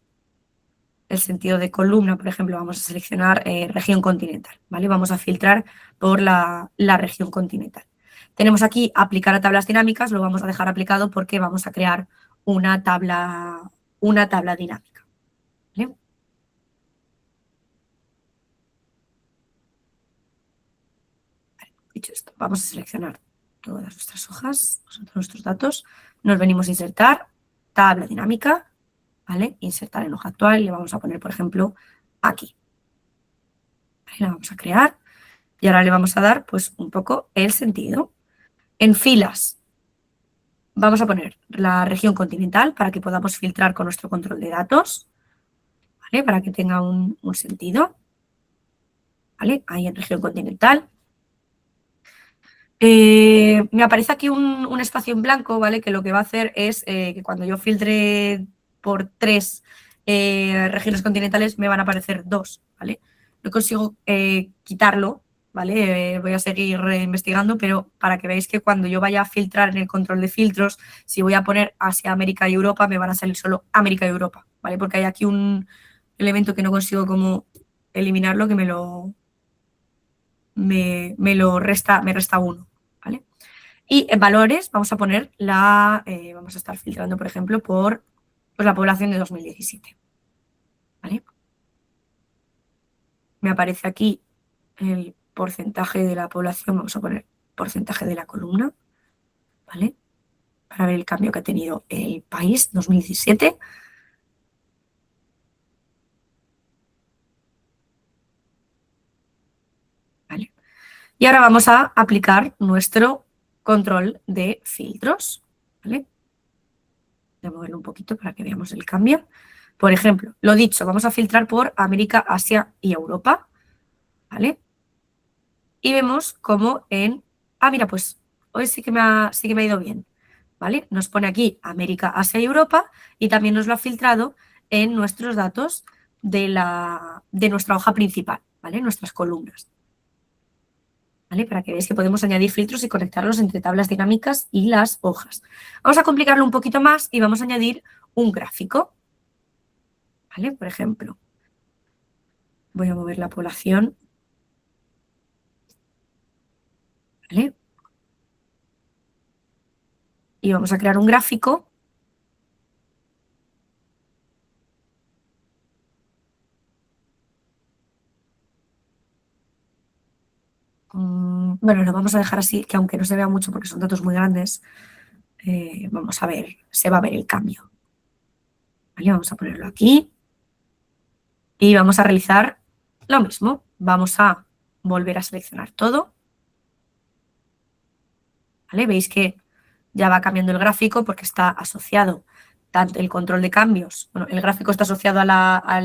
Speaker 1: el sentido de columna, por ejemplo, vamos a seleccionar región continental, ¿vale? Vamos a filtrar por la región continental. Tenemos aquí aplicar a tablas dinámicas, lo vamos a dejar aplicado porque vamos a crear una tabla dinámica, ¿vale? Dicho esto, vamos a seleccionar todas nuestras hojas, todos nuestros datos, nos venimos a insertar, tabla dinámica, ¿vale? Insertar en hoja actual y le vamos a poner, por ejemplo, aquí. ¿Vale? La vamos a crear y ahora le vamos a dar, pues, un poco el sentido. En filas vamos a poner la región continental para que podamos filtrar con nuestro control de datos, ¿vale? Para que tenga un sentido, ¿vale? Ahí en región continental. Me aparece aquí un espacio en blanco, ¿vale? Que lo que va a hacer es que cuando yo filtre por 3 regiones continentales me van a aparecer 2, ¿vale? No consigo quitarlo, ¿vale? Voy a seguir investigando, pero para que veáis que cuando yo vaya a filtrar en el control de filtros, si voy a poner Asia, América y Europa, me van a salir solo América y Europa, ¿vale? Porque hay aquí un elemento que no consigo como eliminarlo, que me resta 1, ¿vale? Y en valores vamos a poner vamos a estar filtrando, por ejemplo, por pues, la población de 2017, ¿vale? Me aparece aquí el porcentaje de la población, vamos a poner porcentaje de la columna, ¿vale? Para ver el cambio que ha tenido el país 2017. ¿Vale? Y ahora vamos a aplicar nuestro control de filtros, ¿vale? Voy a moverlo un poquito para que veamos el cambio. Por ejemplo, lo dicho, vamos a filtrar por América, Asia y Europa, ¿vale? Y vemos como mira, pues hoy sí que me ha ido bien, ¿vale? Nos pone aquí América, Asia y Europa y también nos lo ha filtrado en nuestros datos de nuestra hoja principal, ¿vale? Nuestras columnas, ¿vale? Para que veáis que podemos añadir filtros y conectarlos entre tablas dinámicas y las hojas. Vamos a complicarlo un poquito más y vamos a añadir un gráfico, ¿vale? Por ejemplo, voy a mover la población, ¿vale? Y vamos a crear un gráfico bueno, lo vamos a dejar así, que aunque no se vea mucho porque son datos muy grandes, vamos a ver, se va a ver el cambio. ¿Vale? Vamos a ponerlo aquí y vamos a realizar lo mismo. Vamos a volver a seleccionar todo, ¿vale? Veis que ya va cambiando el gráfico porque está asociado tanto el control de cambios, bueno, el gráfico está asociado a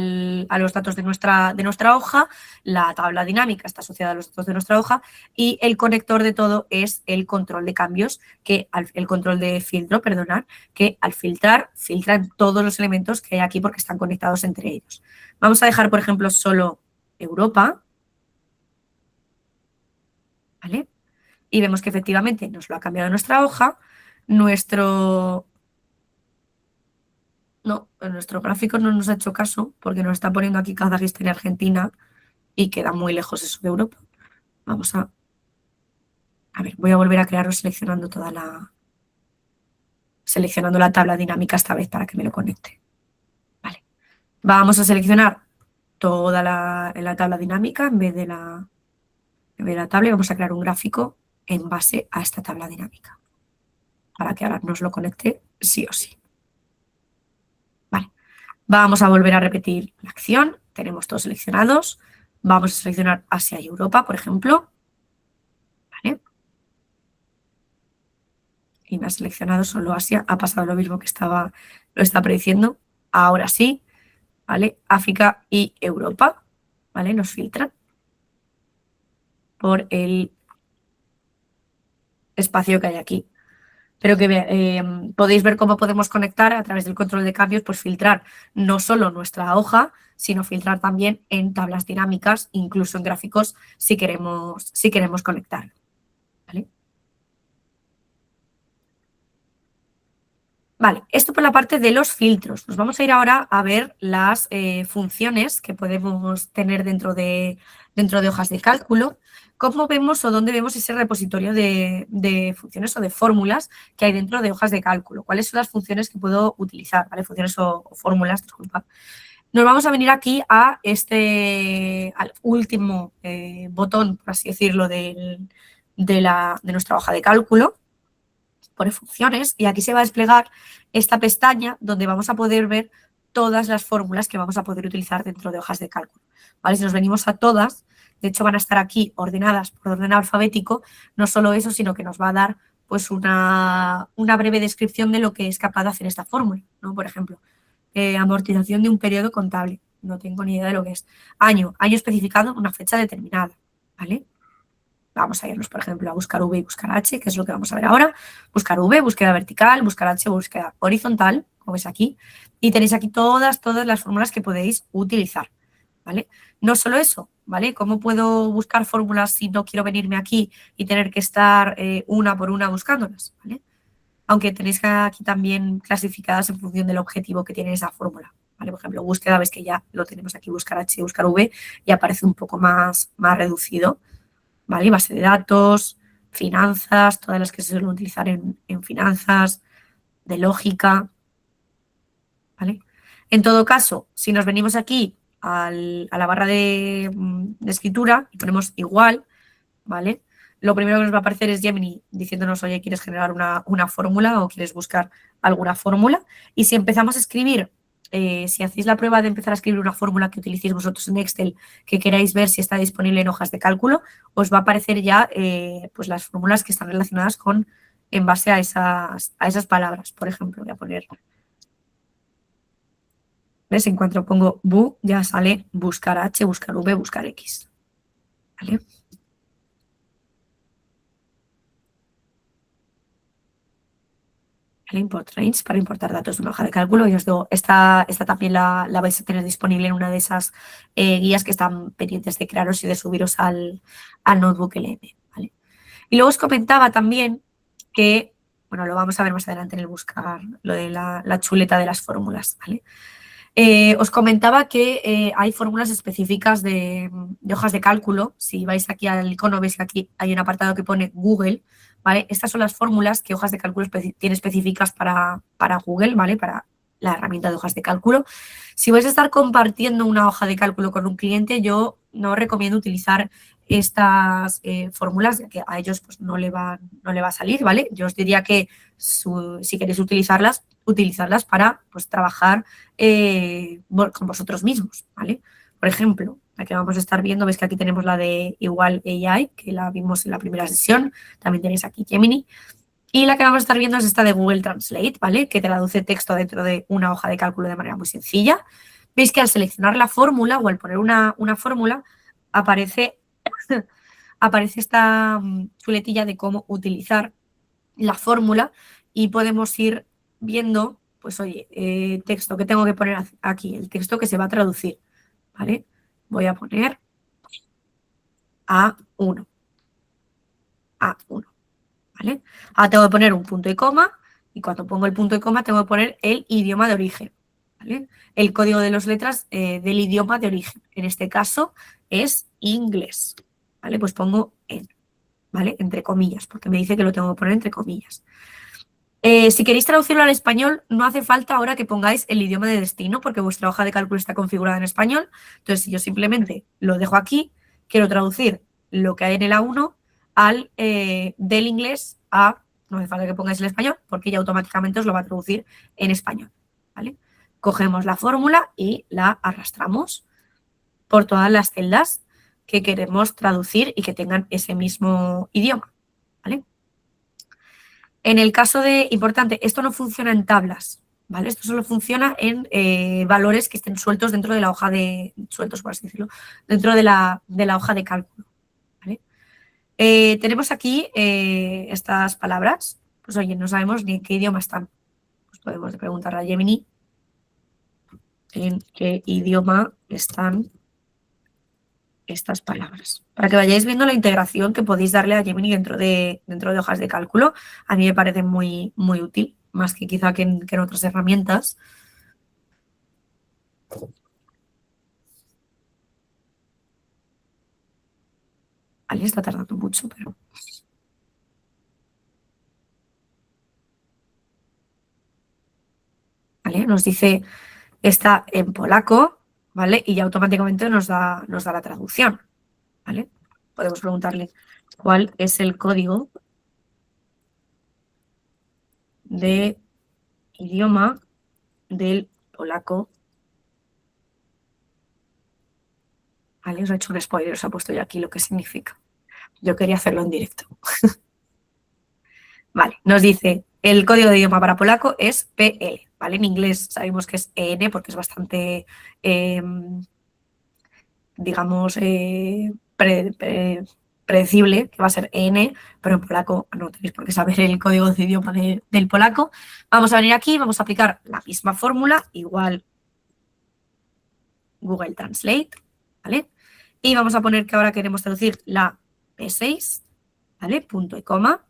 Speaker 1: los datos de nuestra hoja, la tabla dinámica está asociada a los datos de nuestra hoja y el conector de todo es el control de cambios, el control de filtro, perdonad, que al filtran todos los elementos que hay aquí porque están conectados entre ellos. Vamos a dejar, por ejemplo, solo Europa, ¿vale? Y vemos que efectivamente nos lo ha cambiado nuestra hoja, nuestro gráfico no nos ha hecho caso porque nos está poniendo aquí Kazajistán y Argentina y queda muy lejos eso de Europa. Vamos a ver, voy a volver a crearlo seleccionando la tabla dinámica esta vez para que me lo conecte. Vale. Vamos a seleccionar toda la tabla dinámica en vez de la tabla y vamos a crear un gráfico en base a esta tabla dinámica para que ahora nos lo conecte sí o sí. Vale. Vamos a volver a repetir la acción. Tenemos todos seleccionados. Vamos a seleccionar Asia y Europa, por ejemplo. ¿Vale? Y me ha seleccionado solo Asia. Ha pasado lo mismo que lo está prediciendo. Ahora sí. ¿Vale? África y Europa. ¿Vale? Nos filtran por el espacio que hay aquí. Pero que podéis ver cómo podemos conectar a través del control de cambios, pues filtrar no solo nuestra hoja, sino filtrar también en tablas dinámicas, incluso en gráficos, si queremos conectar. ¿Vale? Vale, esto por la parte de los filtros. Nos vamos a ir ahora a ver las funciones que podemos tener dentro de hojas de cálculo. ¿Cómo vemos o dónde vemos ese repositorio de funciones o de fórmulas que hay dentro de hojas de cálculo? ¿Cuáles son las funciones que puedo utilizar? ¿Vale? Funciones o fórmulas, disculpa. Nos vamos a venir aquí al último botón, por así decirlo, de nuestra hoja de cálculo. Pone funciones y aquí se va a desplegar esta pestaña donde vamos a poder ver todas las fórmulas que vamos a poder utilizar dentro de hojas de cálculo. ¿Vale? Si nos venimos a todas, de hecho van a estar aquí ordenadas por orden alfabético, no solo eso, sino que nos va a dar pues una breve descripción de lo que es capaz de hacer esta fórmula, ¿no? Por ejemplo, amortización de un periodo contable, no tengo ni idea de lo que es. Año especificado, una fecha determinada, ¿vale? Vamos a irnos, por ejemplo, a buscar V y buscar H, que es lo que vamos a ver ahora. Buscar V, búsqueda vertical, buscar H, búsqueda horizontal, como veis aquí. Y tenéis aquí todas las fórmulas que podéis utilizar, ¿vale? No solo eso, ¿vale? ¿Cómo puedo buscar fórmulas si no quiero venirme aquí y tener que estar una por una buscándolas, ¿vale? Aunque tenéis aquí también clasificadas en función del objetivo que tiene esa fórmula, ¿vale? Por ejemplo, búsqueda, ves que ya lo tenemos aquí, buscar H, buscar V, y aparece un poco más reducido. ¿Vale? Base de datos, finanzas, todas las que se suelen utilizar en finanzas, de lógica, ¿vale? En todo caso, si nos venimos aquí a la barra de escritura y ponemos igual, ¿vale? Lo primero que nos va a aparecer es Gemini diciéndonos, oye, ¿quieres generar una fórmula o quieres buscar alguna fórmula? Y si empezamos a escribir, si hacéis la prueba de empezar a escribir una fórmula que utilicéis vosotros en Excel, que queráis ver si está disponible en hojas de cálculo, os va a aparecer ya pues las fórmulas que están relacionadas en base a esas palabras. Por ejemplo, voy a poner, ¿ves? En cuanto pongo bu, ya sale buscar H, buscar V, buscar X, ¿vale? El import range para importar datos de una hoja de cálculo. Y os digo, esta también la vais a tener disponible en una de esas guías que están pendientes de crearos y de subiros al notebook LM, ¿vale? Y luego os comentaba también que, bueno, lo vamos a ver más adelante en el buscar, lo de la chuleta de las fórmulas, ¿vale? Os comentaba que hay fórmulas específicas de hojas de cálculo. Si vais aquí al icono, veis que aquí hay un apartado que pone Google, ¿vale? Estas son las fórmulas que hojas de cálculo tiene específicas para Google, ¿vale? Para la herramienta de hojas de cálculo. Si vais a estar compartiendo una hoja de cálculo con un cliente, yo no recomiendo utilizar estas fórmulas, ya que a ellos pues, no le va a salir, ¿vale? Yo os diría que si queréis utilizarlas para pues, trabajar con vosotros mismos, ¿vale? Por ejemplo, la que vamos a estar viendo, veis que aquí tenemos la de igual AI, que la vimos en la primera sesión, también tenéis aquí Gemini, y la que vamos a estar viendo es esta de Google Translate, ¿vale? Que traduce texto dentro de una hoja de cálculo de manera muy sencilla. Veis que al seleccionar la fórmula o al poner una fórmula, aparece, aparece esta chuletilla de cómo utilizar la fórmula y podemos ir viendo, pues oye, texto que tengo que poner aquí, el texto que se va a traducir, ¿vale? Voy a poner A1, ¿vale? Ahora tengo que poner un punto y coma y cuando pongo el punto y coma tengo que poner el idioma de origen, ¿vale? El código de las letras del idioma de origen. En este caso es inglés, ¿vale? Pues pongo en, ¿vale? Entre comillas, porque me dice que lo tengo que poner entre comillas. Si queréis traducirlo al español, no hace falta ahora que pongáis el idioma de destino porque vuestra hoja de cálculo está configurada en español. Entonces, si yo simplemente lo dejo aquí, quiero traducir lo que hay en el A1 del inglés a, no hace falta que pongáis el español porque ya automáticamente os lo va a traducir en español, ¿vale? Cogemos la fórmula y la arrastramos por todas las celdas que queremos traducir y que tengan ese mismo idioma, ¿vale? En el caso de, importante, esto no funciona en tablas, ¿vale? Esto solo funciona en valores que estén sueltos dentro de la hoja de, sueltos por así decirlo, dentro de la hoja de cálculo, ¿vale? Tenemos aquí estas palabras, pues oye, no sabemos ni en qué idioma están. Pues podemos preguntar a Gemini en qué idioma están estas palabras. Para que vayáis viendo la integración que podéis darle a Gemini dentro de hojas de cálculo, a mí me parece muy, muy útil, más que quizá que en otras herramientas. Vale, está tardando mucho, pero... Vale, nos dice, está en polaco, ¿vale? Y ya automáticamente nos da la traducción, ¿vale? Podemos preguntarle cuál es el código de idioma del polaco. Vale, os he hecho un spoiler, os ha puesto ya aquí lo que significa. Yo quería hacerlo en directo. Vale, nos dice, el código de idioma para polaco es PL, ¿vale? En inglés sabemos que es EN porque es bastante, digamos, predecible que va a ser EN, pero en polaco no tenéis por qué saber el código de idioma del polaco. Vamos a venir aquí, vamos a aplicar la misma fórmula, igual Google Translate, ¿vale? Y vamos a poner que ahora queremos traducir la P6, ¿vale? Punto y coma,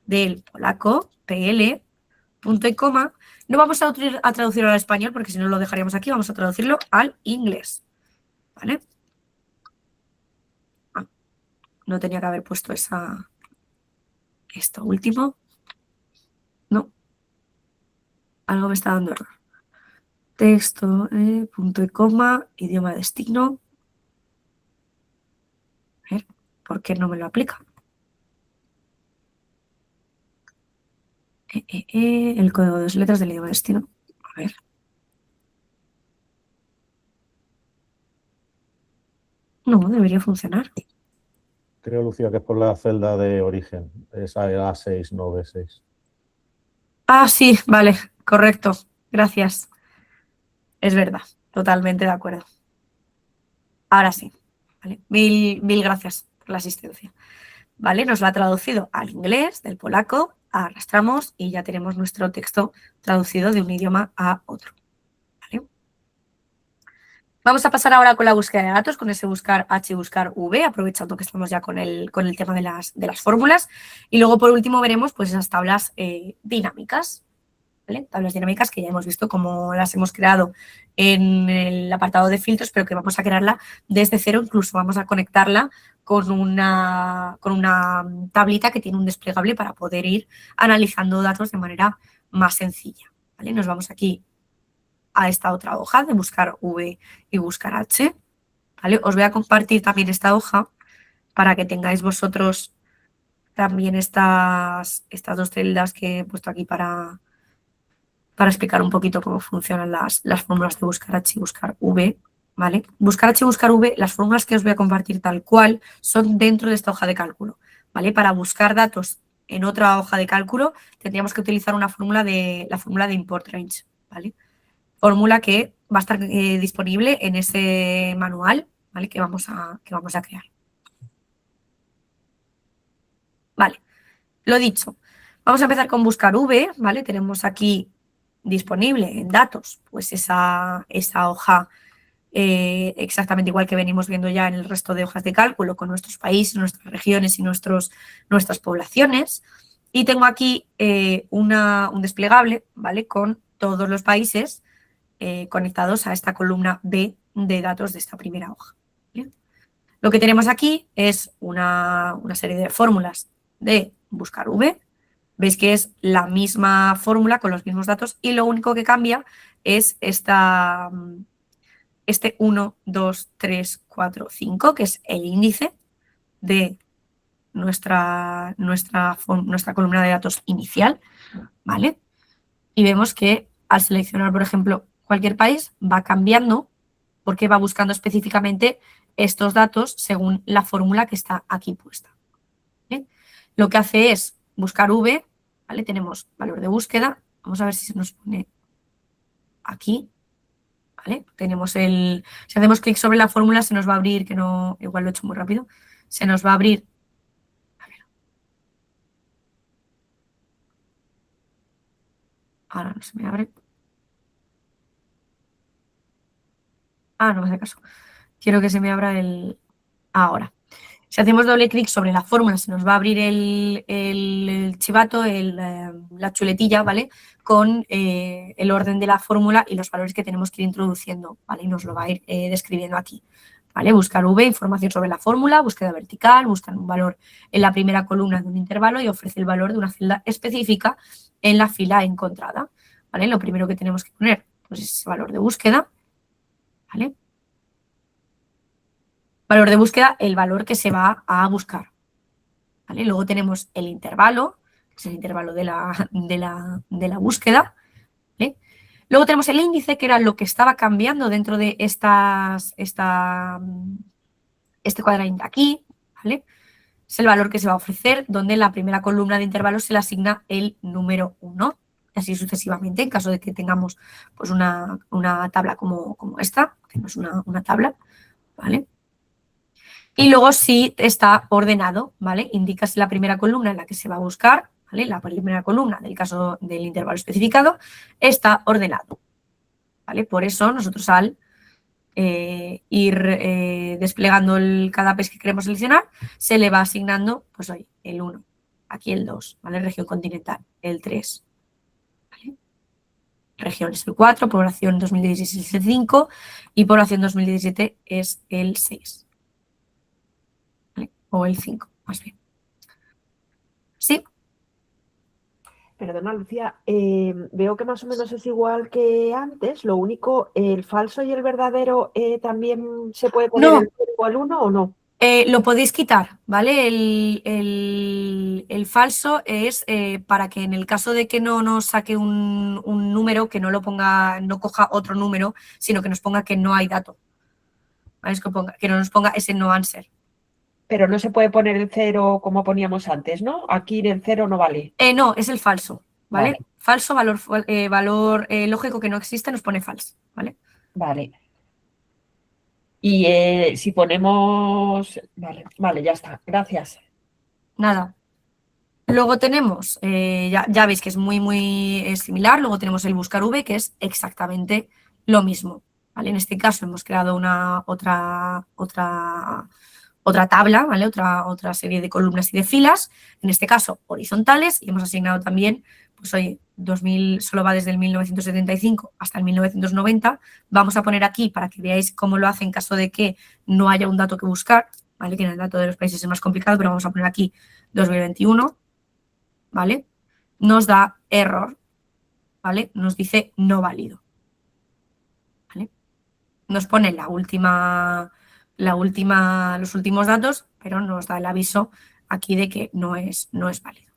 Speaker 1: del polaco, PL, punto y coma. No vamos a traducirlo al español porque si no lo dejaríamos aquí, vamos a traducirlo al inglés, ¿vale? No tenía que haber puesto esto último. No. Algo me está dando error. Texto, punto y coma, idioma de destino. A ver, ¿por qué no me lo aplica? El código de 2 letras del idioma de destino. A ver. No, debería funcionar.
Speaker 5: Creo, Lucía, que es por la celda de origen. Esa era A6, no B6.
Speaker 1: Ah, sí, vale, correcto. Gracias. Es verdad, totalmente de acuerdo. Ahora sí. ¿Vale? Mil gracias por la asistencia. ¿Vale? Nos lo ha traducido al inglés, del polaco, arrastramos y ya tenemos nuestro texto traducido de un idioma a otro. ¿Vale? Vamos a pasar ahora con la búsqueda de datos, con ese buscar H y buscar V, aprovechando que estamos ya con el tema de las fórmulas. Y luego, por último, veremos pues, esas tablas dinámicas. ¿Vale? Tablas dinámicas que ya hemos visto cómo las hemos creado en el apartado de filtros, pero que vamos a crearla desde cero, incluso vamos a conectarla con una tablita que tiene un desplegable para poder ir analizando datos de manera más sencilla. ¿Vale? Nos vamos aquí a esta otra hoja de buscar V y buscar H. ¿Vale? Os voy a compartir también esta hoja para que tengáis vosotros también estas dos celdas que he puesto aquí para explicar un poquito cómo funcionan las fórmulas de buscar H y buscar V. ¿vale? Buscar H, buscar V, las fórmulas que os voy a compartir tal cual son dentro de esta hoja de cálculo, ¿vale? Para buscar datos en otra hoja de cálculo tendríamos que utilizar la fórmula de import range, ¿vale? Fórmula que va a estar disponible en ese manual, ¿vale? Que vamos a crear. Vale, lo dicho. Vamos a empezar con buscar V, ¿vale? Tenemos aquí disponible en datos, pues esa hoja exactamente igual que venimos viendo ya en el resto de hojas de cálculo, con nuestros países, nuestras regiones y nuestras poblaciones. Y tengo aquí un desplegable, ¿vale? Con todos los países conectados a esta columna B de datos de esta primera hoja. ¿Bien? Lo que tenemos aquí es una serie de fórmulas de buscar V. Veis que es la misma fórmula con los mismos datos y lo único que cambia es este 1, 2, 3, 4, 5, que es el índice de nuestra columna de datos inicial, ¿vale? Y vemos que al seleccionar, por ejemplo, cualquier país, va cambiando porque va buscando específicamente estos datos según la fórmula que está aquí puesta. ¿Vale? Lo que hace es buscar V, ¿vale? Tenemos valor de búsqueda, vamos a ver si se nos pone aquí, ¿vale? Tenemos si hacemos clic sobre la fórmula se nos va a abrir, que no, igual lo he hecho muy rápido, se nos va a abrir, a ver, ahora no se me abre, no me hace caso, quiero que se me abra ahora. Si hacemos doble clic sobre la fórmula, se nos va a abrir el chivato, la chuletilla, ¿vale? Con el orden de la fórmula y los valores que tenemos que ir introduciendo, ¿vale? Y nos lo va a ir describiendo aquí, ¿vale? Buscar V, información sobre la fórmula, búsqueda vertical, buscan un valor en la primera columna de un intervalo y ofrece el valor de una celda específica en la fila encontrada, ¿vale? Lo primero que tenemos que poner, pues, es ese valor de búsqueda, ¿vale? Valor de búsqueda, el valor que se va a buscar. ¿Vale? Luego tenemos el intervalo, que es el intervalo de la búsqueda. ¿Vale? Luego tenemos el índice, que era lo que estaba cambiando dentro de este cuadradito de aquí. ¿Vale? Es el valor que se va a ofrecer, donde en la primera columna de intervalos se le asigna el número 1. Y así sucesivamente, en caso de que tengamos pues, una tabla como esta, que no es una tabla, ¿vale? Y luego si está ordenado, ¿vale? Indicas la primera columna en la que se va a buscar, ¿vale? La primera columna del caso del intervalo especificado está ordenado, ¿vale? Por eso nosotros al ir desplegando cada país que queremos seleccionar, se le va asignando, pues hoy, el 1, aquí el 2, ¿vale? Región continental, el 3, ¿vale? Región es el 4, población 2016 es el 5 y población 2017 es el 6. O el 5, más bien. ¿Sí?
Speaker 6: Perdona, Lucía, veo que más o menos es igual que antes, lo único, el falso y el verdadero también se puede poner
Speaker 1: No.
Speaker 6: el 0 o el 1 o no.
Speaker 1: Lo podéis quitar, ¿vale? El falso es para que en el caso de que no nos saque un número, que no lo ponga, no coja otro número, sino que nos ponga que no hay dato. ¿Vale? Que no nos ponga ese no answer.
Speaker 6: Pero no se puede poner el 0 como poníamos antes, ¿no? Aquí el 0 no vale.
Speaker 1: No, es el falso, ¿vale?
Speaker 6: Vale.
Speaker 1: Falso, valor lógico que no existe, nos pone falso, ¿vale?
Speaker 6: Vale. Y si ponemos... Vale, ya está. Gracias.
Speaker 1: Nada. Luego tenemos, ya veis que es muy similar, luego tenemos el buscar V, que es exactamente lo mismo, ¿vale? En este caso hemos creado otra tabla, ¿vale? Otra serie de columnas y de filas, en este caso horizontales, y hemos asignado también, pues oye, 2000 solo va desde el 1975 hasta el 1990, vamos a poner aquí para que veáis cómo lo hace en caso de que no haya un dato que buscar, ¿vale? Que en el dato de los países es más complicado, pero vamos a poner aquí 2021, ¿vale? Nos da error, ¿vale? Nos dice no válido, ¿vale? Nos pone los últimos datos, pero nos da el aviso aquí de que no es válido.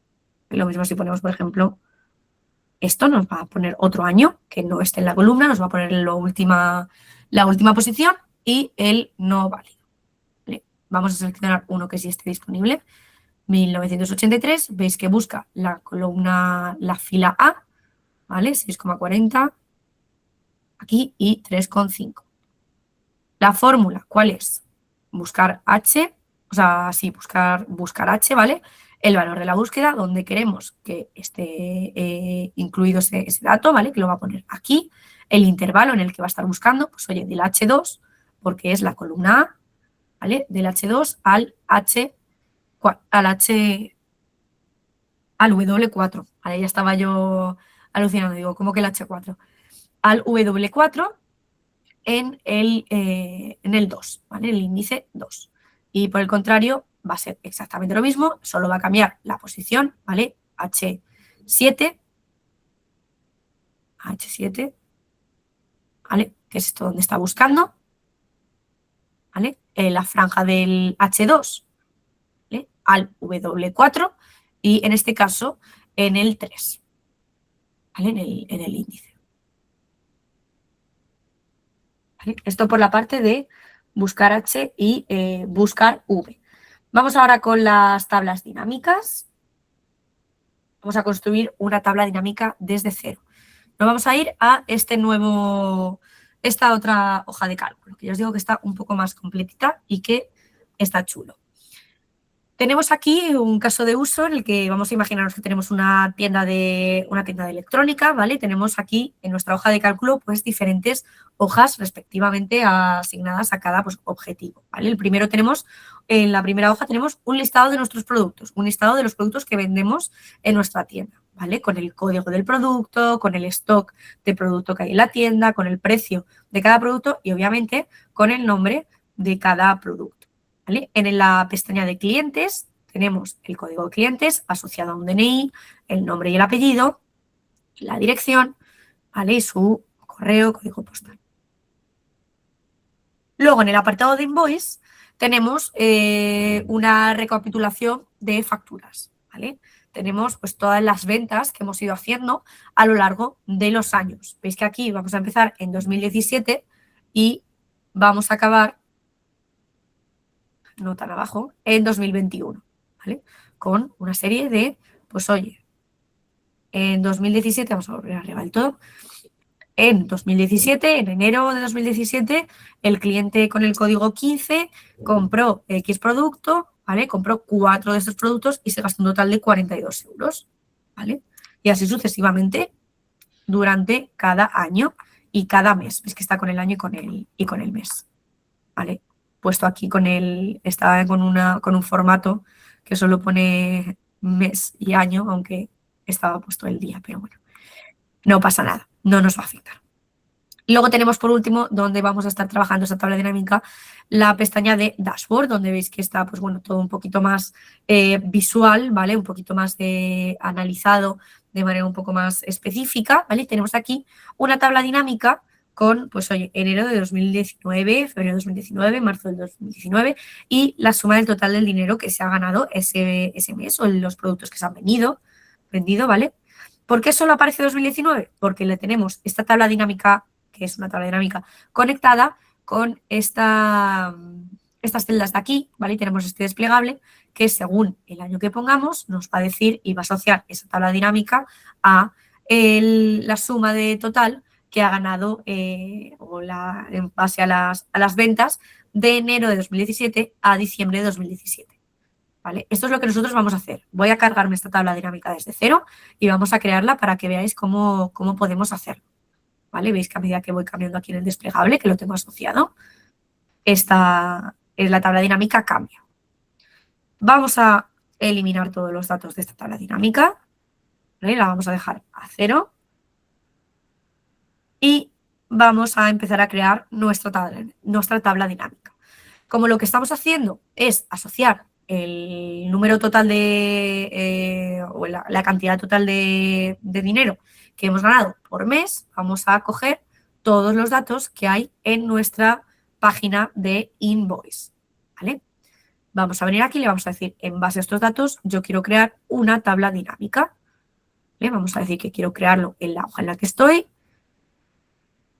Speaker 1: Y lo mismo si ponemos, por ejemplo, esto nos va a poner otro año que no esté en la columna, nos va a poner la última posición y el no válido. ¿Vale? Vamos a seleccionar uno que sí esté disponible. 1983, veis que busca la columna, la fila A, ¿vale? 6,40 aquí y 3,5. La fórmula, ¿cuál es? Buscar H, o sea, sí, buscar H, ¿vale? El valor de la búsqueda, donde queremos que esté incluido ese dato, ¿vale? Que lo va a poner aquí. El intervalo en el que va a estar buscando, pues oye, del H2, porque es la columna A, ¿vale? Del H2 al W4. Ahí ya estaba yo alucinando, digo, ¿cómo que el H4? Al W4 en el 2, ¿vale? El índice 2. Y por el contrario, va a ser exactamente lo mismo, solo va a cambiar la posición, ¿vale? H7, ¿vale? Que es esto donde está buscando, ¿vale? La franja del H2, ¿vale? Al W4 y en este caso en el 3, ¿vale? En el índice. ¿Vale? Esto por la parte de buscar H y buscar V. Vamos ahora con las tablas dinámicas. Vamos a construir una tabla dinámica desde cero. Nos vamos a ir a esta otra hoja de cálculo, que ya os digo que está un poco más completita y que está chulo. Tenemos aquí un caso de uso en el que vamos a imaginarnos que tenemos una tienda de electrónica, ¿vale? Tenemos aquí en nuestra hoja de cálculo pues diferentes hojas respectivamente asignadas a cada pues, objetivo, ¿vale? En la primera hoja tenemos un listado de nuestros productos, un listado de los productos que vendemos en nuestra tienda, ¿vale? Con el código del producto, con el stock de producto que hay en la tienda, con el precio de cada producto y obviamente con el nombre de cada producto. ¿Vale? En la pestaña de clientes tenemos el código de clientes asociado a un DNI, el nombre y el apellido, la dirección, ¿vale? Y su correo, código postal. Luego en el apartado de invoice tenemos una recapitulación de facturas, ¿vale? Tenemos pues todas las ventas que hemos ido haciendo a lo largo de los años. Veis que aquí vamos a empezar en 2017 y vamos a acabar no tan abajo, en 2021, ¿vale? Con una serie de, pues oye, en 2017, vamos a volver arriba del todo, en 2017, en enero de 2017, el cliente con el código 15 compró X producto, ¿vale? Compró 4 de estos productos y se gastó un total de 42 euros, ¿vale? Y así sucesivamente durante cada año y cada mes. Ves que está con el año y con el mes, ¿vale? Puesto aquí estaba con un formato que solo pone mes y año, aunque estaba puesto el día, pero bueno, no pasa nada, no nos va a afectar. Y luego tenemos por último, donde vamos a estar trabajando esta tabla dinámica, la pestaña de dashboard, donde veis que está, pues bueno, todo un poquito más visual, ¿vale? Un poquito más analizado de manera un poco más específica, ¿vale? Tenemos aquí una tabla dinámica con, pues oye, enero de 2019, febrero de 2019, marzo del 2019 y la suma del total del dinero que se ha ganado ese mes o los productos que se han vendido, ¿vale? ¿Por qué solo aparece 2019? Porque le tenemos esta tabla dinámica, que es una tabla dinámica conectada con estas celdas de aquí, ¿vale? Y tenemos este desplegable que según el año que pongamos nos va a decir y va a asociar esa tabla dinámica a la suma de total que ha ganado en base a las ventas de enero de 2017 a diciembre de 2017. ¿Vale? Esto es lo que nosotros vamos a hacer. Voy a cargarme esta tabla dinámica desde cero y vamos a crearla para que veáis cómo podemos hacerlo. ¿Vale? Veis que a medida que voy cambiando aquí en el desplegable, que lo tengo asociado, la tabla dinámica cambia. Vamos a eliminar todos los datos de esta tabla dinámica. ¿Vale? La vamos a dejar a 0. Y vamos a empezar a crear nuestra tabla dinámica. Como lo que estamos haciendo es asociar el número total o la cantidad total de dinero que hemos ganado por mes, vamos a coger todos los datos que hay en nuestra página de invoice, ¿vale? Vamos a venir aquí y le vamos a decir, en base a estos datos, yo quiero crear una tabla dinámica, ¿vale? Vamos a decir que quiero crearlo en la hoja en la que estoy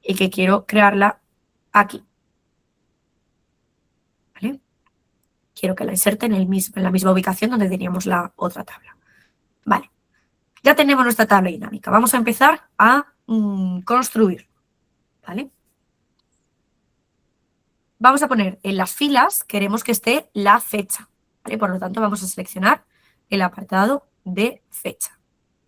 Speaker 1: y que quiero crearla aquí. quiero que la inserte en la misma ubicación donde teníamos la otra tabla. Vale, ya tenemos nuestra tabla dinámica. Vamos a empezar a construir, ¿vale? Vamos a poner en las filas, queremos que esté la fecha, ¿vale? Por lo tanto, vamos a seleccionar el apartado de fecha,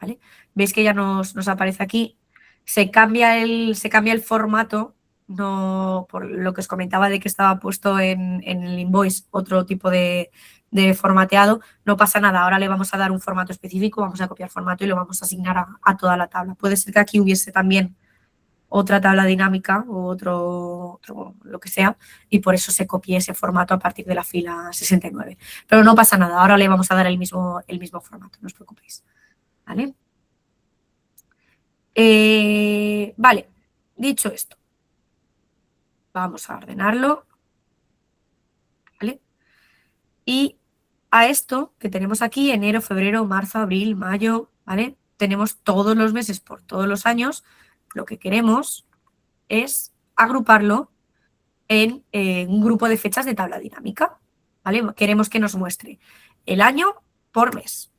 Speaker 1: ¿vale? Veis que ya nos aparece aquí, se cambia el formato, no por lo que os comentaba de que estaba puesto en el invoice otro tipo de formateado, no pasa nada, ahora le vamos a dar un formato específico, vamos a copiar formato y lo vamos a asignar a toda la tabla. Puede ser que aquí hubiese también otra tabla dinámica o otro lo que sea, y por eso se copie ese formato a partir de la fila 69. Pero no pasa nada, ahora le vamos a dar el mismo formato, no os preocupéis. ¿Vale? Vale, dicho esto, vamos a ordenarlo. ¿Vale? Y a esto que tenemos aquí, enero, febrero, marzo, abril, mayo, ¿vale? Tenemos todos los meses por todos los años, lo que queremos es agruparlo en un grupo de fechas de tabla dinámica, ¿vale? Queremos que nos muestre el año por mes,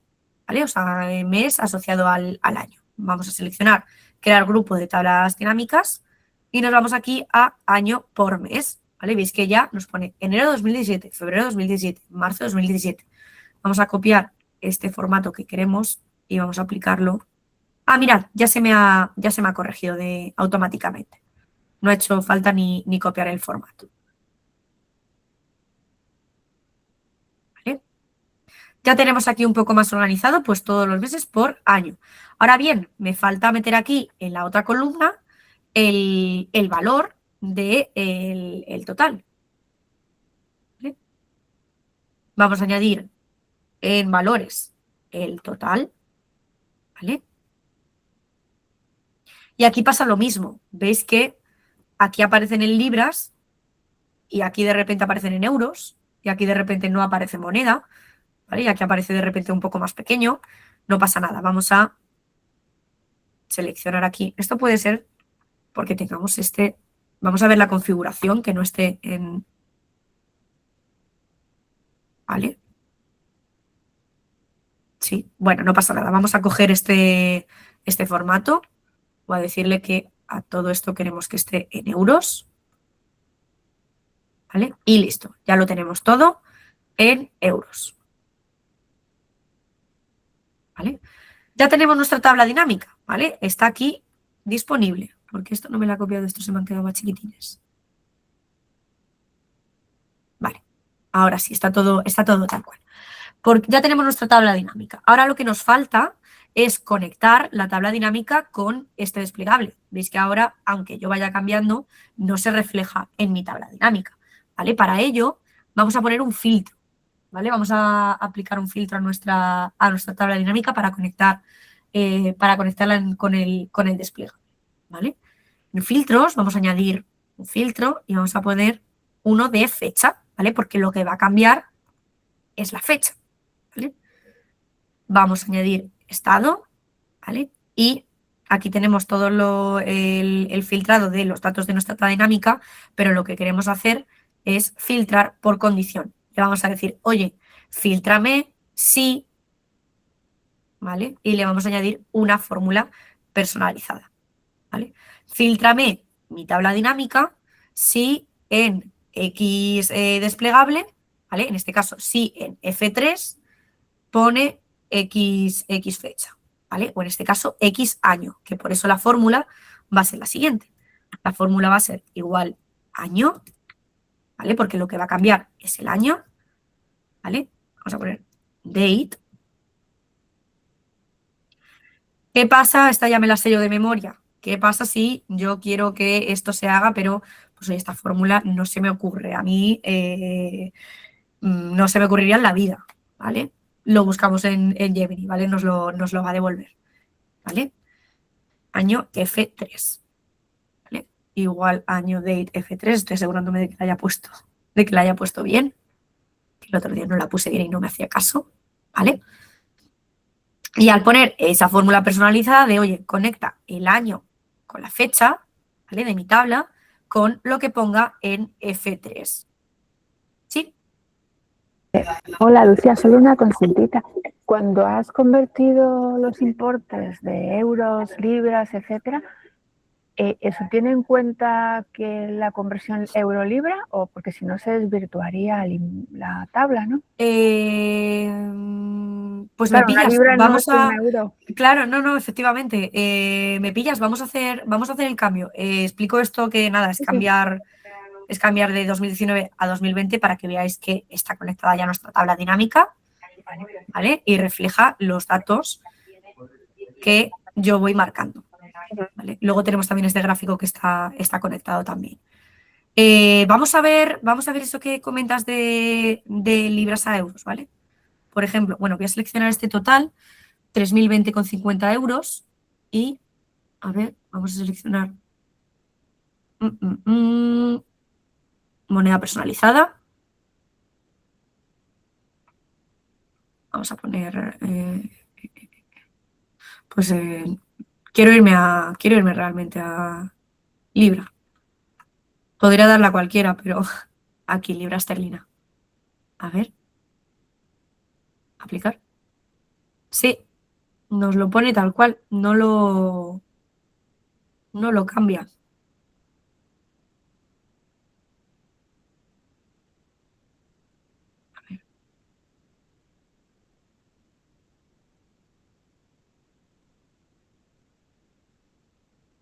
Speaker 1: ¿vale? O sea, mes asociado al año. Vamos a seleccionar crear grupo de tablas dinámicas y nos vamos aquí a año por mes, ¿vale? Veis que ya nos pone enero 2017, febrero 2017, marzo 2017. Vamos a copiar este formato que queremos y vamos a aplicarlo. Ah, mirad, ya se me ha corregido automáticamente. No ha hecho falta ni copiar el formato. ¿Vale? Ya tenemos aquí un poco más organizado, pues todos los meses por año. Ahora bien, me falta meter aquí en la otra columna el valor del total. ¿Vale? Vamos a añadir en valores el total. ¿Vale? Y aquí pasa lo mismo. Veis que aquí aparecen en libras y aquí de repente aparecen en euros y aquí de repente no aparece moneda, ¿vale? Y aquí aparece de repente un poco más pequeño. No pasa nada. Vamos a seleccionar aquí. Esto puede ser porque tengamos vamos a ver la configuración que no esté en... ¿Vale? Sí, bueno, no pasa nada. Vamos a coger este formato. Voy a decirle que a todo esto queremos que esté en euros. ¿Vale? Y listo, ya lo tenemos todo en euros. ¿Vale? Ya tenemos nuestra tabla dinámica, ¿vale? Está aquí disponible, porque esto no me lo ha copiado, esto se me han quedado más chiquitines. Vale, ahora sí, está todo tal cual. Ya tenemos nuestra tabla dinámica. Ahora lo que nos falta es conectar la tabla dinámica con este desplegable. Veis que ahora, aunque yo vaya cambiando, no se refleja en mi tabla dinámica, ¿vale? Para ello, vamos a poner un filtro, ¿vale? Vamos a aplicar un filtro a nuestra tabla dinámica para conectarla con el desplegable, ¿vale? En filtros vamos a añadir un filtro y vamos a poner uno de fecha, ¿vale? Porque lo que va a cambiar es la fecha, ¿vale? Vamos a añadir estado, ¿vale? Y aquí tenemos todo el filtrado de los datos de nuestra tabla dinámica, pero lo que queremos hacer es filtrar por condición. Le vamos a decir, oye, fíltrame si, ¿vale? Y le vamos a añadir una fórmula personalizada, ¿vale? Fíltrame mi tabla dinámica si en X desplegable, ¿vale? En este caso, si en F3 pone X fecha, ¿vale? O en este caso, X año, que por eso la fórmula va a ser la siguiente. La fórmula va a ser igual año, ¿vale? Porque lo que va a cambiar es el año, ¿vale? Vamos a poner date. ¿Qué pasa? Esta ya me la sé yo de memoria. ¿Qué pasa si yo quiero que esto se haga, pero pues oye, esta fórmula no se me ocurre? A mí no se me ocurriría en la vida, ¿vale? Lo buscamos en Gemini, ¿vale? Nos lo va a devolver, ¿vale? Año F3, ¿vale? Igual año date F3, estoy asegurándome de que la haya puesto bien, que el otro día no la puse bien y no me hacía caso, ¿vale? Y al poner esa fórmula personalizada de, oye, conecta el año con la fecha, ¿vale? De mi tabla, con lo que ponga en F3, ¿sí?
Speaker 7: Hola Lucía, solo una consultita. Cuando has convertido los importes de euros, libras, etcétera, ¿eso tiene en cuenta que la conversión euro-libra o porque si no se desvirtuaría la tabla, ¿no?
Speaker 1: Pues me
Speaker 7: Claro, una
Speaker 1: pillas,
Speaker 7: libra no
Speaker 1: vamos
Speaker 7: es un
Speaker 1: a...
Speaker 7: euro.
Speaker 1: Claro, no, efectivamente, me pillas, vamos a hacer el cambio. Explico esto que nada,
Speaker 7: Sí, sí.
Speaker 1: es cambiar de 2019 a 2020 para que veáis que está conectada ya nuestra tabla dinámica, ¿vale? Y refleja los datos que yo voy marcando, ¿vale? Luego tenemos también este gráfico que está conectado también. Vamos a ver eso que comentas de libras a euros, ¿vale? Por ejemplo, bueno, voy a seleccionar este total, 3.020,50 euros y, a ver, vamos a seleccionar moneda personalizada. Vamos a poner, pues quiero irme realmente a libra. Podría darla a cualquiera, pero aquí libra esterlina. A ver, aplicar. Sí, nos lo pone tal cual, no lo cambia.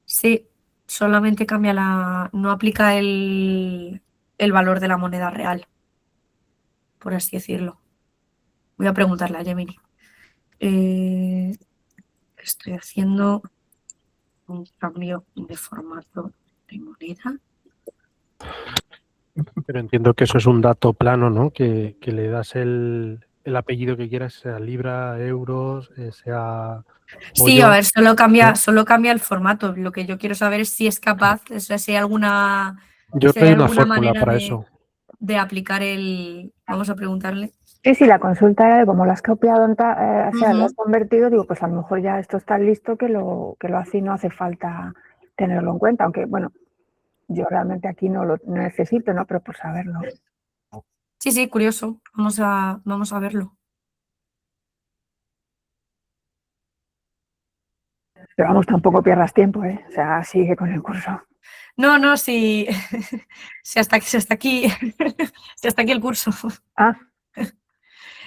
Speaker 1: Sí, solamente cambia no aplica el valor de la moneda real, por así decirlo. Voy a preguntarle a Gemini. Estoy haciendo un cambio de formato de moneda.
Speaker 2: Pero entiendo que eso es un dato plano, ¿no? Que le das el apellido que quieras, sea libra, euros, sea
Speaker 1: Sí, a
Speaker 2: pollo,
Speaker 1: ver,
Speaker 2: ¿no?
Speaker 1: solo cambia el formato. Lo que yo quiero saber es si es capaz, o sea,
Speaker 2: Yo
Speaker 1: si hay
Speaker 2: creo una
Speaker 1: alguna
Speaker 2: fórmula
Speaker 1: manera
Speaker 2: para eso.
Speaker 1: de aplicar Vamos a preguntarle.
Speaker 7: Sí, la consulta era de cómo lo has copiado, o sea, lo has
Speaker 1: Ujú.
Speaker 7: convertido, digo, pues a lo mejor ya esto está listo que lo hace y no hace falta tenerlo en cuenta, aunque bueno, yo realmente aquí no lo necesito, ¿no? Pero por saberlo.
Speaker 1: Sí, curioso. Vamos a verlo.
Speaker 7: Pero vamos, tampoco pierdas tiempo, ¿eh? O sea, sigue con el curso.
Speaker 1: No, sí. Si hasta aquí, si hasta aquí el curso.
Speaker 7: Ah,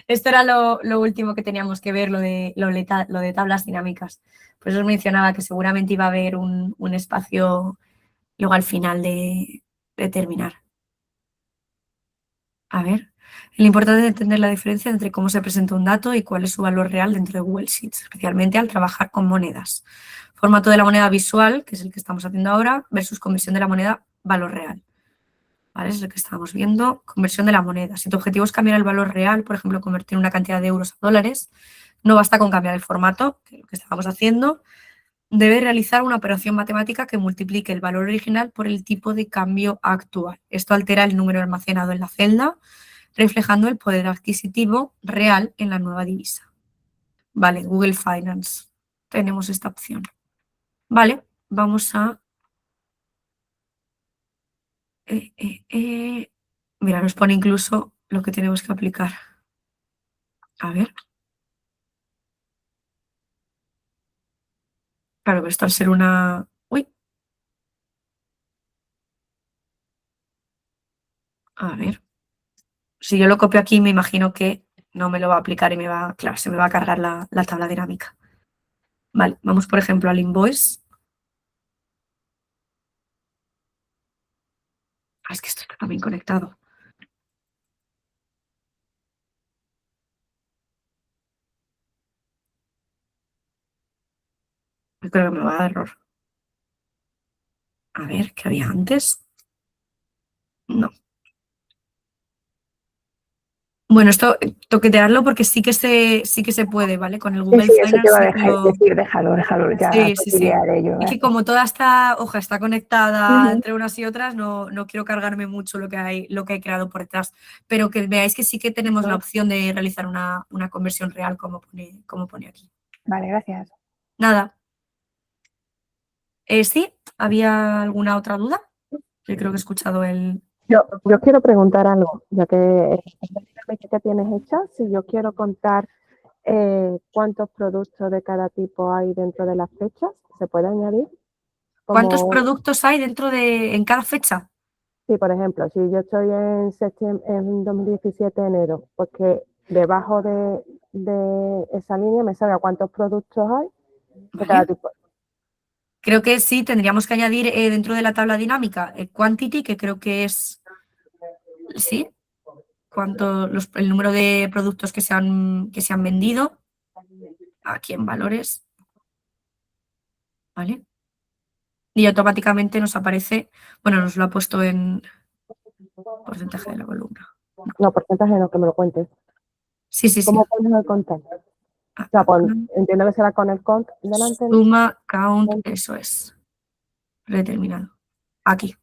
Speaker 1: Esto era lo último que teníamos que ver, lo de tablas dinámicas. Por eso os mencionaba que seguramente iba a haber un espacio luego al final de terminar. A ver, lo importante es entender la diferencia entre cómo se presenta un dato y cuál es su valor real dentro de Google Sheets, especialmente al trabajar con monedas. Formato de la moneda visual, que es el que estamos haciendo ahora, versus conversión de la moneda valor real. ¿Vale? Es lo que estamos viendo, conversión de la moneda. Si tu objetivo es cambiar el valor real, por ejemplo, convertir una cantidad de euros a dólares, no basta con cambiar el formato, que es lo que estábamos haciendo. Debe realizar una operación matemática que multiplique el valor original por el tipo de cambio actual. Esto altera el número almacenado en la celda, reflejando el poder adquisitivo real en la nueva divisa. Vale, Google Finance. Tenemos esta opción. Vale, vamos a... Mira, nos pone incluso lo que tenemos que aplicar. A ver. Claro, pero esto al ser una... Uy, a ver. Si yo lo copio aquí, me imagino que no me lo va a aplicar y claro, se me va a cargar la tabla dinámica. Vale, vamos por ejemplo al invoice. Es que esto está también conectado. Yo creo que me va a dar error. A ver, ¿qué había antes? No. Bueno, esto toquetearlo porque sí que se puede, ¿vale? Con el
Speaker 7: sí,
Speaker 1: Google
Speaker 7: sí, eso te
Speaker 1: Finance
Speaker 7: va a
Speaker 1: sí que lo...
Speaker 7: decir, déjalo, ya
Speaker 1: Sí,
Speaker 7: lo
Speaker 1: sí.
Speaker 7: haré yo.
Speaker 1: Es que como toda esta hoja está conectada
Speaker 7: Ujú.
Speaker 1: entre unas y otras, no quiero cargarme mucho lo que hay creado por detrás. Pero que veáis que sí que tenemos la opción de realizar una conversión real, como pone aquí.
Speaker 7: Vale, gracias.
Speaker 1: Nada. ¿Sí? ¿Había alguna otra duda? Yo creo que he escuchado el...
Speaker 3: Yo quiero preguntar algo, ya que esta dinámica que tienes hecha, si yo quiero contar cuántos productos de cada tipo hay dentro de las fechas, ¿se puede añadir?
Speaker 1: ¿Cuántos productos hay en cada fecha?
Speaker 3: Sí, por ejemplo, si yo estoy en 2017 enero, porque debajo de esa línea me sabe a cuántos productos hay de cada
Speaker 1: Vale.
Speaker 3: tipo.
Speaker 1: Creo que sí, tendríamos que añadir dentro de la tabla dinámica el quantity, que creo que es, sí, el número de productos que se han vendido, aquí en valores, ¿vale? Y automáticamente nos aparece, bueno, nos lo ha puesto en porcentaje de la columna.
Speaker 3: No, porcentaje no, que me lo cuentes.
Speaker 1: Sí, sí, sí.
Speaker 3: ¿Cómo pones el contar? O sea, entiendo que será con el count delante, ¿no?
Speaker 1: Suma, count, eso es. Predeterminado. Aquí.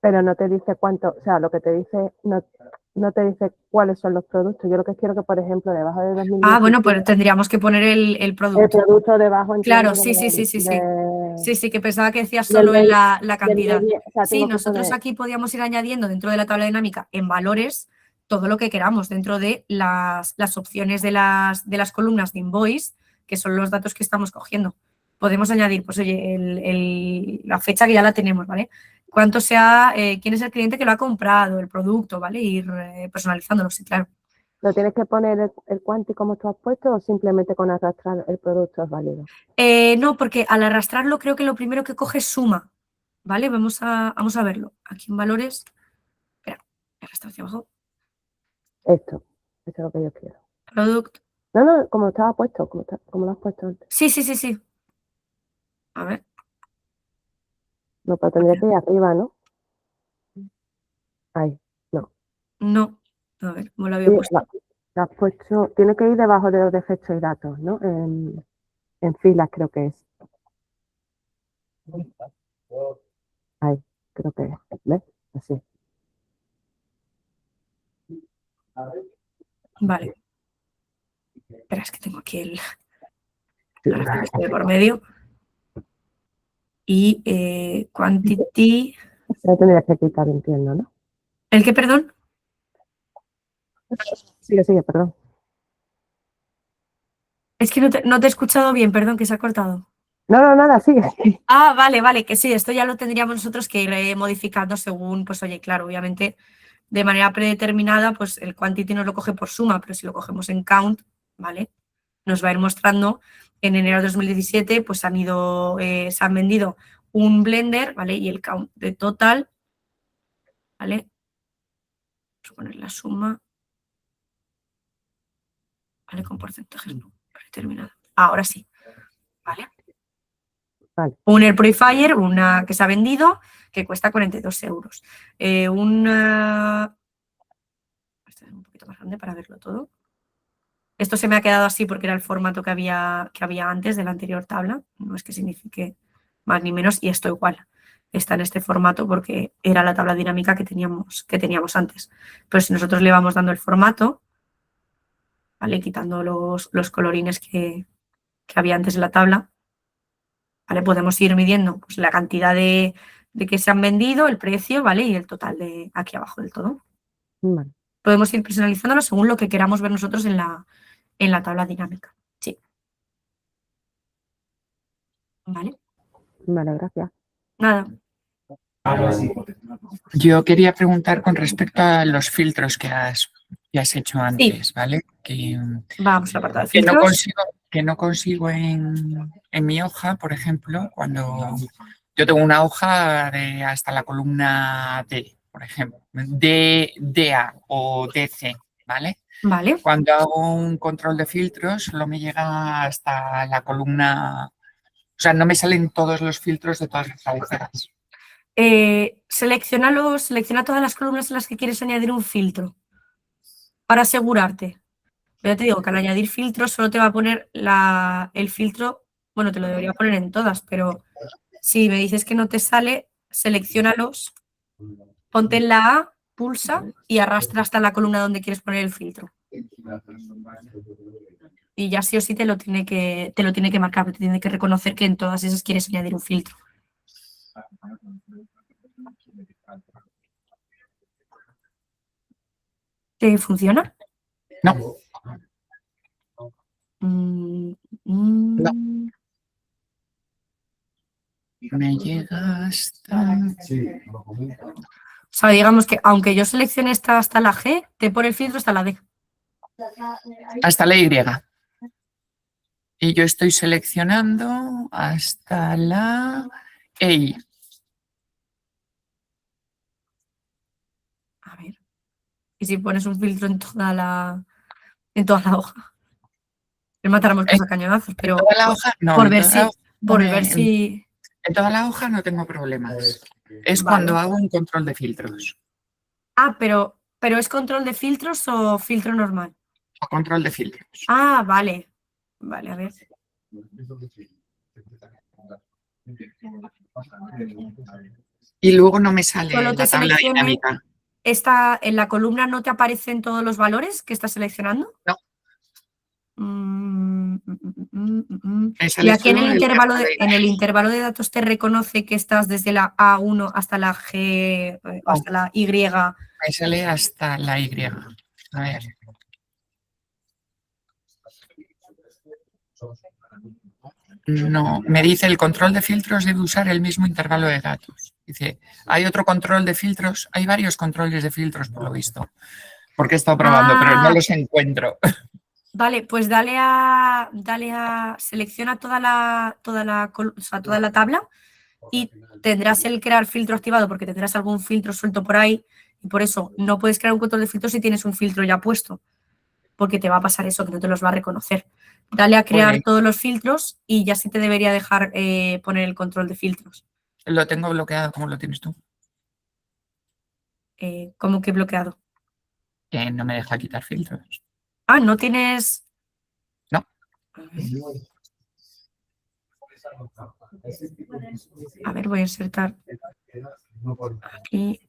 Speaker 3: Pero no te dice cuánto, o sea, lo que te dice, no te dice cuáles son los productos. Yo lo que quiero que, por ejemplo, debajo de 2017...
Speaker 1: Ah, bueno, pues tendríamos que poner el producto.
Speaker 3: El producto debajo,
Speaker 1: Claro,
Speaker 3: entiendo,
Speaker 1: sí. Sí, sí, que pensaba que decías
Speaker 3: del
Speaker 1: solo en
Speaker 3: medio-
Speaker 1: la cantidad.
Speaker 3: o sea,
Speaker 1: Sí,
Speaker 3: tengo que
Speaker 1: nosotros
Speaker 3: poner-
Speaker 1: aquí podíamos ir añadiendo dentro de la tabla dinámica en valores todo lo que queramos dentro de las opciones de las columnas de invoice, que son los datos que estamos cogiendo. Podemos añadir, pues oye, la fecha que ya la tenemos, ¿vale? Cuánto sea, quién es el cliente que lo ha comprado, el producto, ¿vale? Ir personalizándolo, sí, claro.
Speaker 3: ¿Lo tienes que poner el quanti como tú has puesto o simplemente con arrastrar el producto es válido?
Speaker 1: No, porque al arrastrarlo creo que lo primero que coge es suma, ¿vale? Vamos a verlo. Aquí en valores, espera, arrastrar hacia abajo.
Speaker 3: Eso es lo que yo quiero.
Speaker 1: Product.
Speaker 3: No, como estaba puesto, como lo has puesto antes.
Speaker 1: Sí. A ver.
Speaker 3: No, pero tendría que ir arriba, ¿no? Ahí, no.
Speaker 1: No. A ver, ¿cómo lo había
Speaker 3: Sí,
Speaker 1: puesto?
Speaker 3: lo has puesto, tiene que ir debajo de los defectos y datos, ¿no? En filas creo que es. Ahí, creo que es. ¿Ves? Así.
Speaker 1: Vale. Espera, es que tengo aquí el de por medio. Y quantity.
Speaker 3: Lo tendría que quitar, entiendo, ¿no?
Speaker 1: ¿El qué, perdón?
Speaker 3: Sigue, perdón.
Speaker 1: Es que no te he escuchado bien, perdón, que se ha cortado.
Speaker 3: No, nada, sigue.
Speaker 1: Ah, vale, que sí, esto ya lo tendríamos nosotros que ir modificando según, pues oye, claro, obviamente de manera predeterminada, pues el quantity nos lo coge por suma, pero si lo cogemos en count, ¿vale? Nos va a ir mostrando en enero de 2017, pues se han vendido un blender, ¿vale? Y el count de total, ¿vale? Vamos a poner la suma, ¿vale? Con porcentajes no predeterminados. Ahora sí, ¿vale?
Speaker 3: Vale.
Speaker 1: Un air purifier, una que se ha vendido, que cuesta 42 euros. Este es un poquito más grande para verlo todo. Esto se me ha quedado así porque era el formato que había antes de la anterior tabla. No es que signifique más ni menos, y esto igual. Está en este formato porque era la tabla dinámica que teníamos antes. Pero si nosotros le vamos dando el formato, ¿vale? Quitando los colorines que había antes en la tabla, ¿vale? Podemos ir midiendo pues, la cantidad de que se han vendido, el precio, ¿vale? Y el total de aquí abajo del todo.
Speaker 3: Vale.
Speaker 1: Podemos ir personalizándolo según lo que queramos ver nosotros en la tabla dinámica. Sí. ¿Vale?
Speaker 3: Vale, gracias.
Speaker 1: Nada.
Speaker 8: Yo quería preguntar con respecto a los filtros que has hecho antes, ¿vale?
Speaker 1: Vamos al apartado de
Speaker 8: Que
Speaker 1: filtros.
Speaker 8: no consigo en mi hoja, por ejemplo, cuando yo tengo una hoja hasta la columna D, por ejemplo, DA o DC, ¿vale?
Speaker 1: Vale.
Speaker 8: Cuando hago un control de filtros, solo me llega hasta la columna, o sea, no me salen todos los filtros de todas las cabeceras.
Speaker 1: Selecciona todas las columnas en las que quieres añadir un filtro para asegurarte. Pero ya te digo que al añadir filtros solo te va a poner el filtro, bueno, te lo debería poner en todas, pero si me dices que no te sale, selecciónalos, ponte en la A, pulsa y arrastra hasta la columna donde quieres poner el filtro. Y ya sí o sí te lo tiene que marcar, te tiene que reconocer que en todas esas quieres añadir un filtro. ¿Te funciona?
Speaker 8: No,
Speaker 1: Mm,
Speaker 8: No.
Speaker 1: mm,
Speaker 8: me llega hasta...
Speaker 1: O sea, digamos que aunque yo seleccione esta hasta la G, te pone el filtro hasta la D.
Speaker 8: hasta la Y. Y yo estoy seleccionando hasta la EI.
Speaker 1: A ver. Y si pones un filtro en toda la hoja. Le mataremos
Speaker 8: ¿En
Speaker 1: a cañonazos, pero
Speaker 8: toda la hoja? No,
Speaker 1: por
Speaker 8: en
Speaker 1: ver
Speaker 8: toda la
Speaker 1: si,
Speaker 8: hoja
Speaker 1: por
Speaker 8: pone-
Speaker 1: ver si.
Speaker 8: En toda la hoja no tengo problemas. Es
Speaker 1: Vale.
Speaker 8: cuando hago un control de filtros.
Speaker 1: Ah, pero ¿es control de filtros o filtro normal?
Speaker 8: O control de filtros.
Speaker 1: Ah, vale. Vale, a ver.
Speaker 8: Y luego no me sale
Speaker 1: Solo te
Speaker 8: la tabla
Speaker 1: seleccione-
Speaker 8: dinámica.
Speaker 1: ¿En la columna no te aparecen todos los valores que estás seleccionando?
Speaker 8: No. Me
Speaker 1: Y
Speaker 8: sale
Speaker 1: aquí en
Speaker 8: solo
Speaker 1: el
Speaker 8: el
Speaker 1: intervalo
Speaker 8: resto
Speaker 1: en el intervalo de datos te reconoce que estás desde la A1 hasta la G o hasta la Y.
Speaker 8: Me sale hasta la Y. A ver. No, me dice el control de filtros debe usar el mismo intervalo de datos. Dice, hay otro control de filtros, hay varios controles de filtros por lo visto. Porque he estado probando, pero no los encuentro.
Speaker 1: Vale, pues dale a selecciona toda la tabla y tendrás el crear filtro activado porque tendrás algún filtro suelto por ahí y por eso no puedes crear un control de filtros si tienes un filtro ya puesto, porque te va a pasar eso, que no te los va a reconocer. Dale a crear
Speaker 8: Ok.
Speaker 1: todos los filtros y ya sí te debería dejar poner el control de filtros.
Speaker 8: Lo tengo bloqueado, ¿cómo lo tienes tú?
Speaker 1: ¿Cómo que bloqueado?
Speaker 8: Que no me deja quitar filtros.
Speaker 1: Ah, ¿no tienes?
Speaker 8: No.
Speaker 1: A ver, voy a insertar aquí.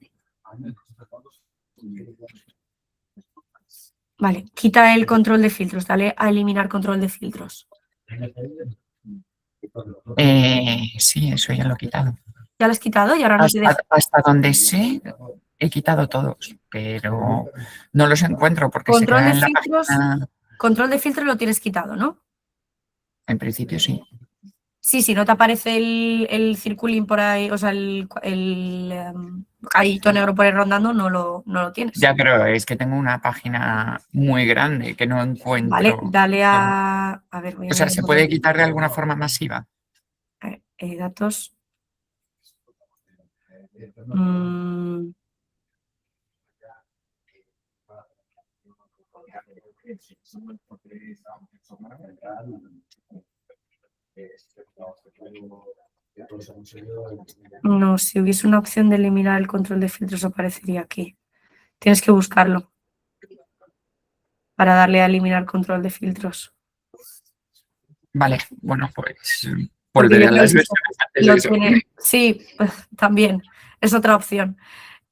Speaker 1: Vale, quita el control de filtros, dale a eliminar control de filtros.
Speaker 8: Sí, eso ya lo he quitado.
Speaker 1: ¿Ya lo has quitado y ahora no te deja?
Speaker 8: Hasta donde sé, he quitado todos, pero no los encuentro porque se
Speaker 1: Control
Speaker 8: quedan
Speaker 1: de
Speaker 8: en la
Speaker 1: filtros.
Speaker 8: página.
Speaker 1: Control de filtros lo tienes quitado, ¿no?
Speaker 8: En principio sí.
Speaker 1: Sí, si no te aparece el circulín por ahí, o sea, el callito negro por ahí rondando, no lo tienes.
Speaker 8: Ya, pero es que tengo una página muy grande que no encuentro.
Speaker 1: Vale, dale a ver, voy a
Speaker 8: O sea,
Speaker 1: ver
Speaker 8: ¿se
Speaker 1: un
Speaker 8: puede
Speaker 1: momento.
Speaker 8: quitar de alguna forma masiva?
Speaker 1: A ver, datos. No, si hubiese una opción de eliminar el control de filtros aparecería aquí. Tienes que buscarlo para darle a eliminar control de filtros.
Speaker 8: Vale, bueno, pues
Speaker 1: Porque
Speaker 8: volveré
Speaker 1: yo
Speaker 8: a
Speaker 1: creo
Speaker 8: las
Speaker 1: que
Speaker 8: versiones antes
Speaker 1: lo
Speaker 8: de eso.
Speaker 1: tiene. Sí, pues, también es otra opción.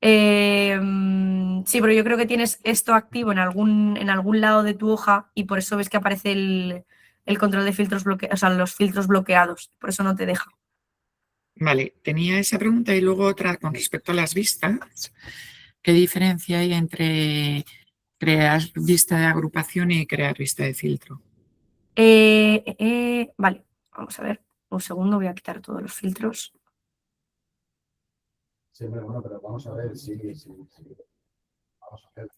Speaker 1: Sí, pero yo creo que tienes esto activo en algún lado de tu hoja y por eso ves que aparece el control de filtros bloqueados, o sea, los filtros bloqueados. Por eso no te deja.
Speaker 8: Vale, tenía esa pregunta y luego otra con respecto a las vistas. ¿Qué diferencia hay entre crear vista de agrupación y crear vista de filtro?
Speaker 1: Vale, vamos a ver. Un segundo, voy a quitar todos los filtros.
Speaker 5: Sí, bueno, pero vamos a ver, sí. Vamos a ver.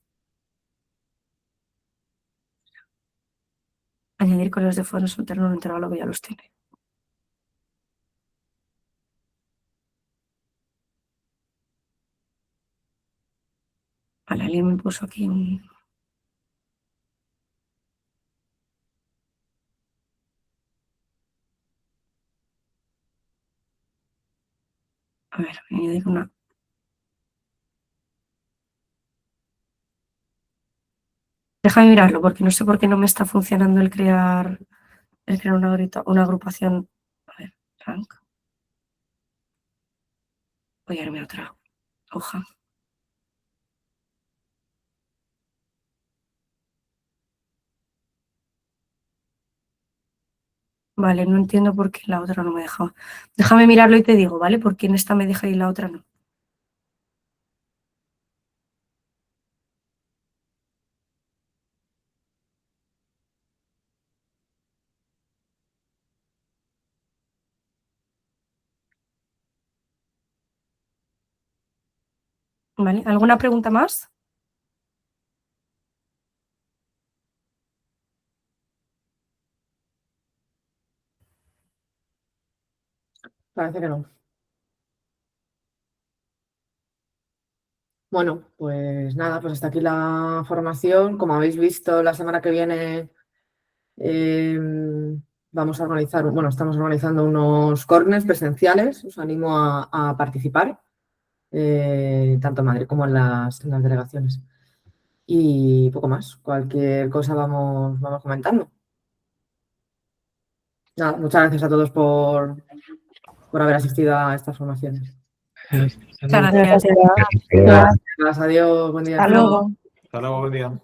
Speaker 1: Añadir colores de fondo interno en un intervalo que ya los tiene. Vale, alguien me puso aquí un... A ver, voy a añadir una... Déjame mirarlo porque no sé por qué no me está funcionando el crear una agrupación. A ver, rank. Voy a irme a otra hoja. Vale, no entiendo por qué la otra no me dejaba. Déjame mirarlo y te digo, ¿vale? ¿Por qué en esta me deja y la otra no? ¿Vale? ¿Alguna pregunta más?
Speaker 9: Parece que no. Bueno, pues nada, pues hasta aquí la formación. Como habéis visto, la semana que viene vamos a organizar, bueno, estamos organizando unos corners presenciales. Os animo a participar, tanto en Madrid como en las delegaciones. Y poco más. Cualquier cosa vamos comentando. Nada, muchas gracias a todos por haber asistido a estas formaciones.
Speaker 1: Muchas gracias.
Speaker 3: Gracias.
Speaker 9: Adiós, buen día.
Speaker 1: Hasta luego.
Speaker 10: Hasta luego, buen día.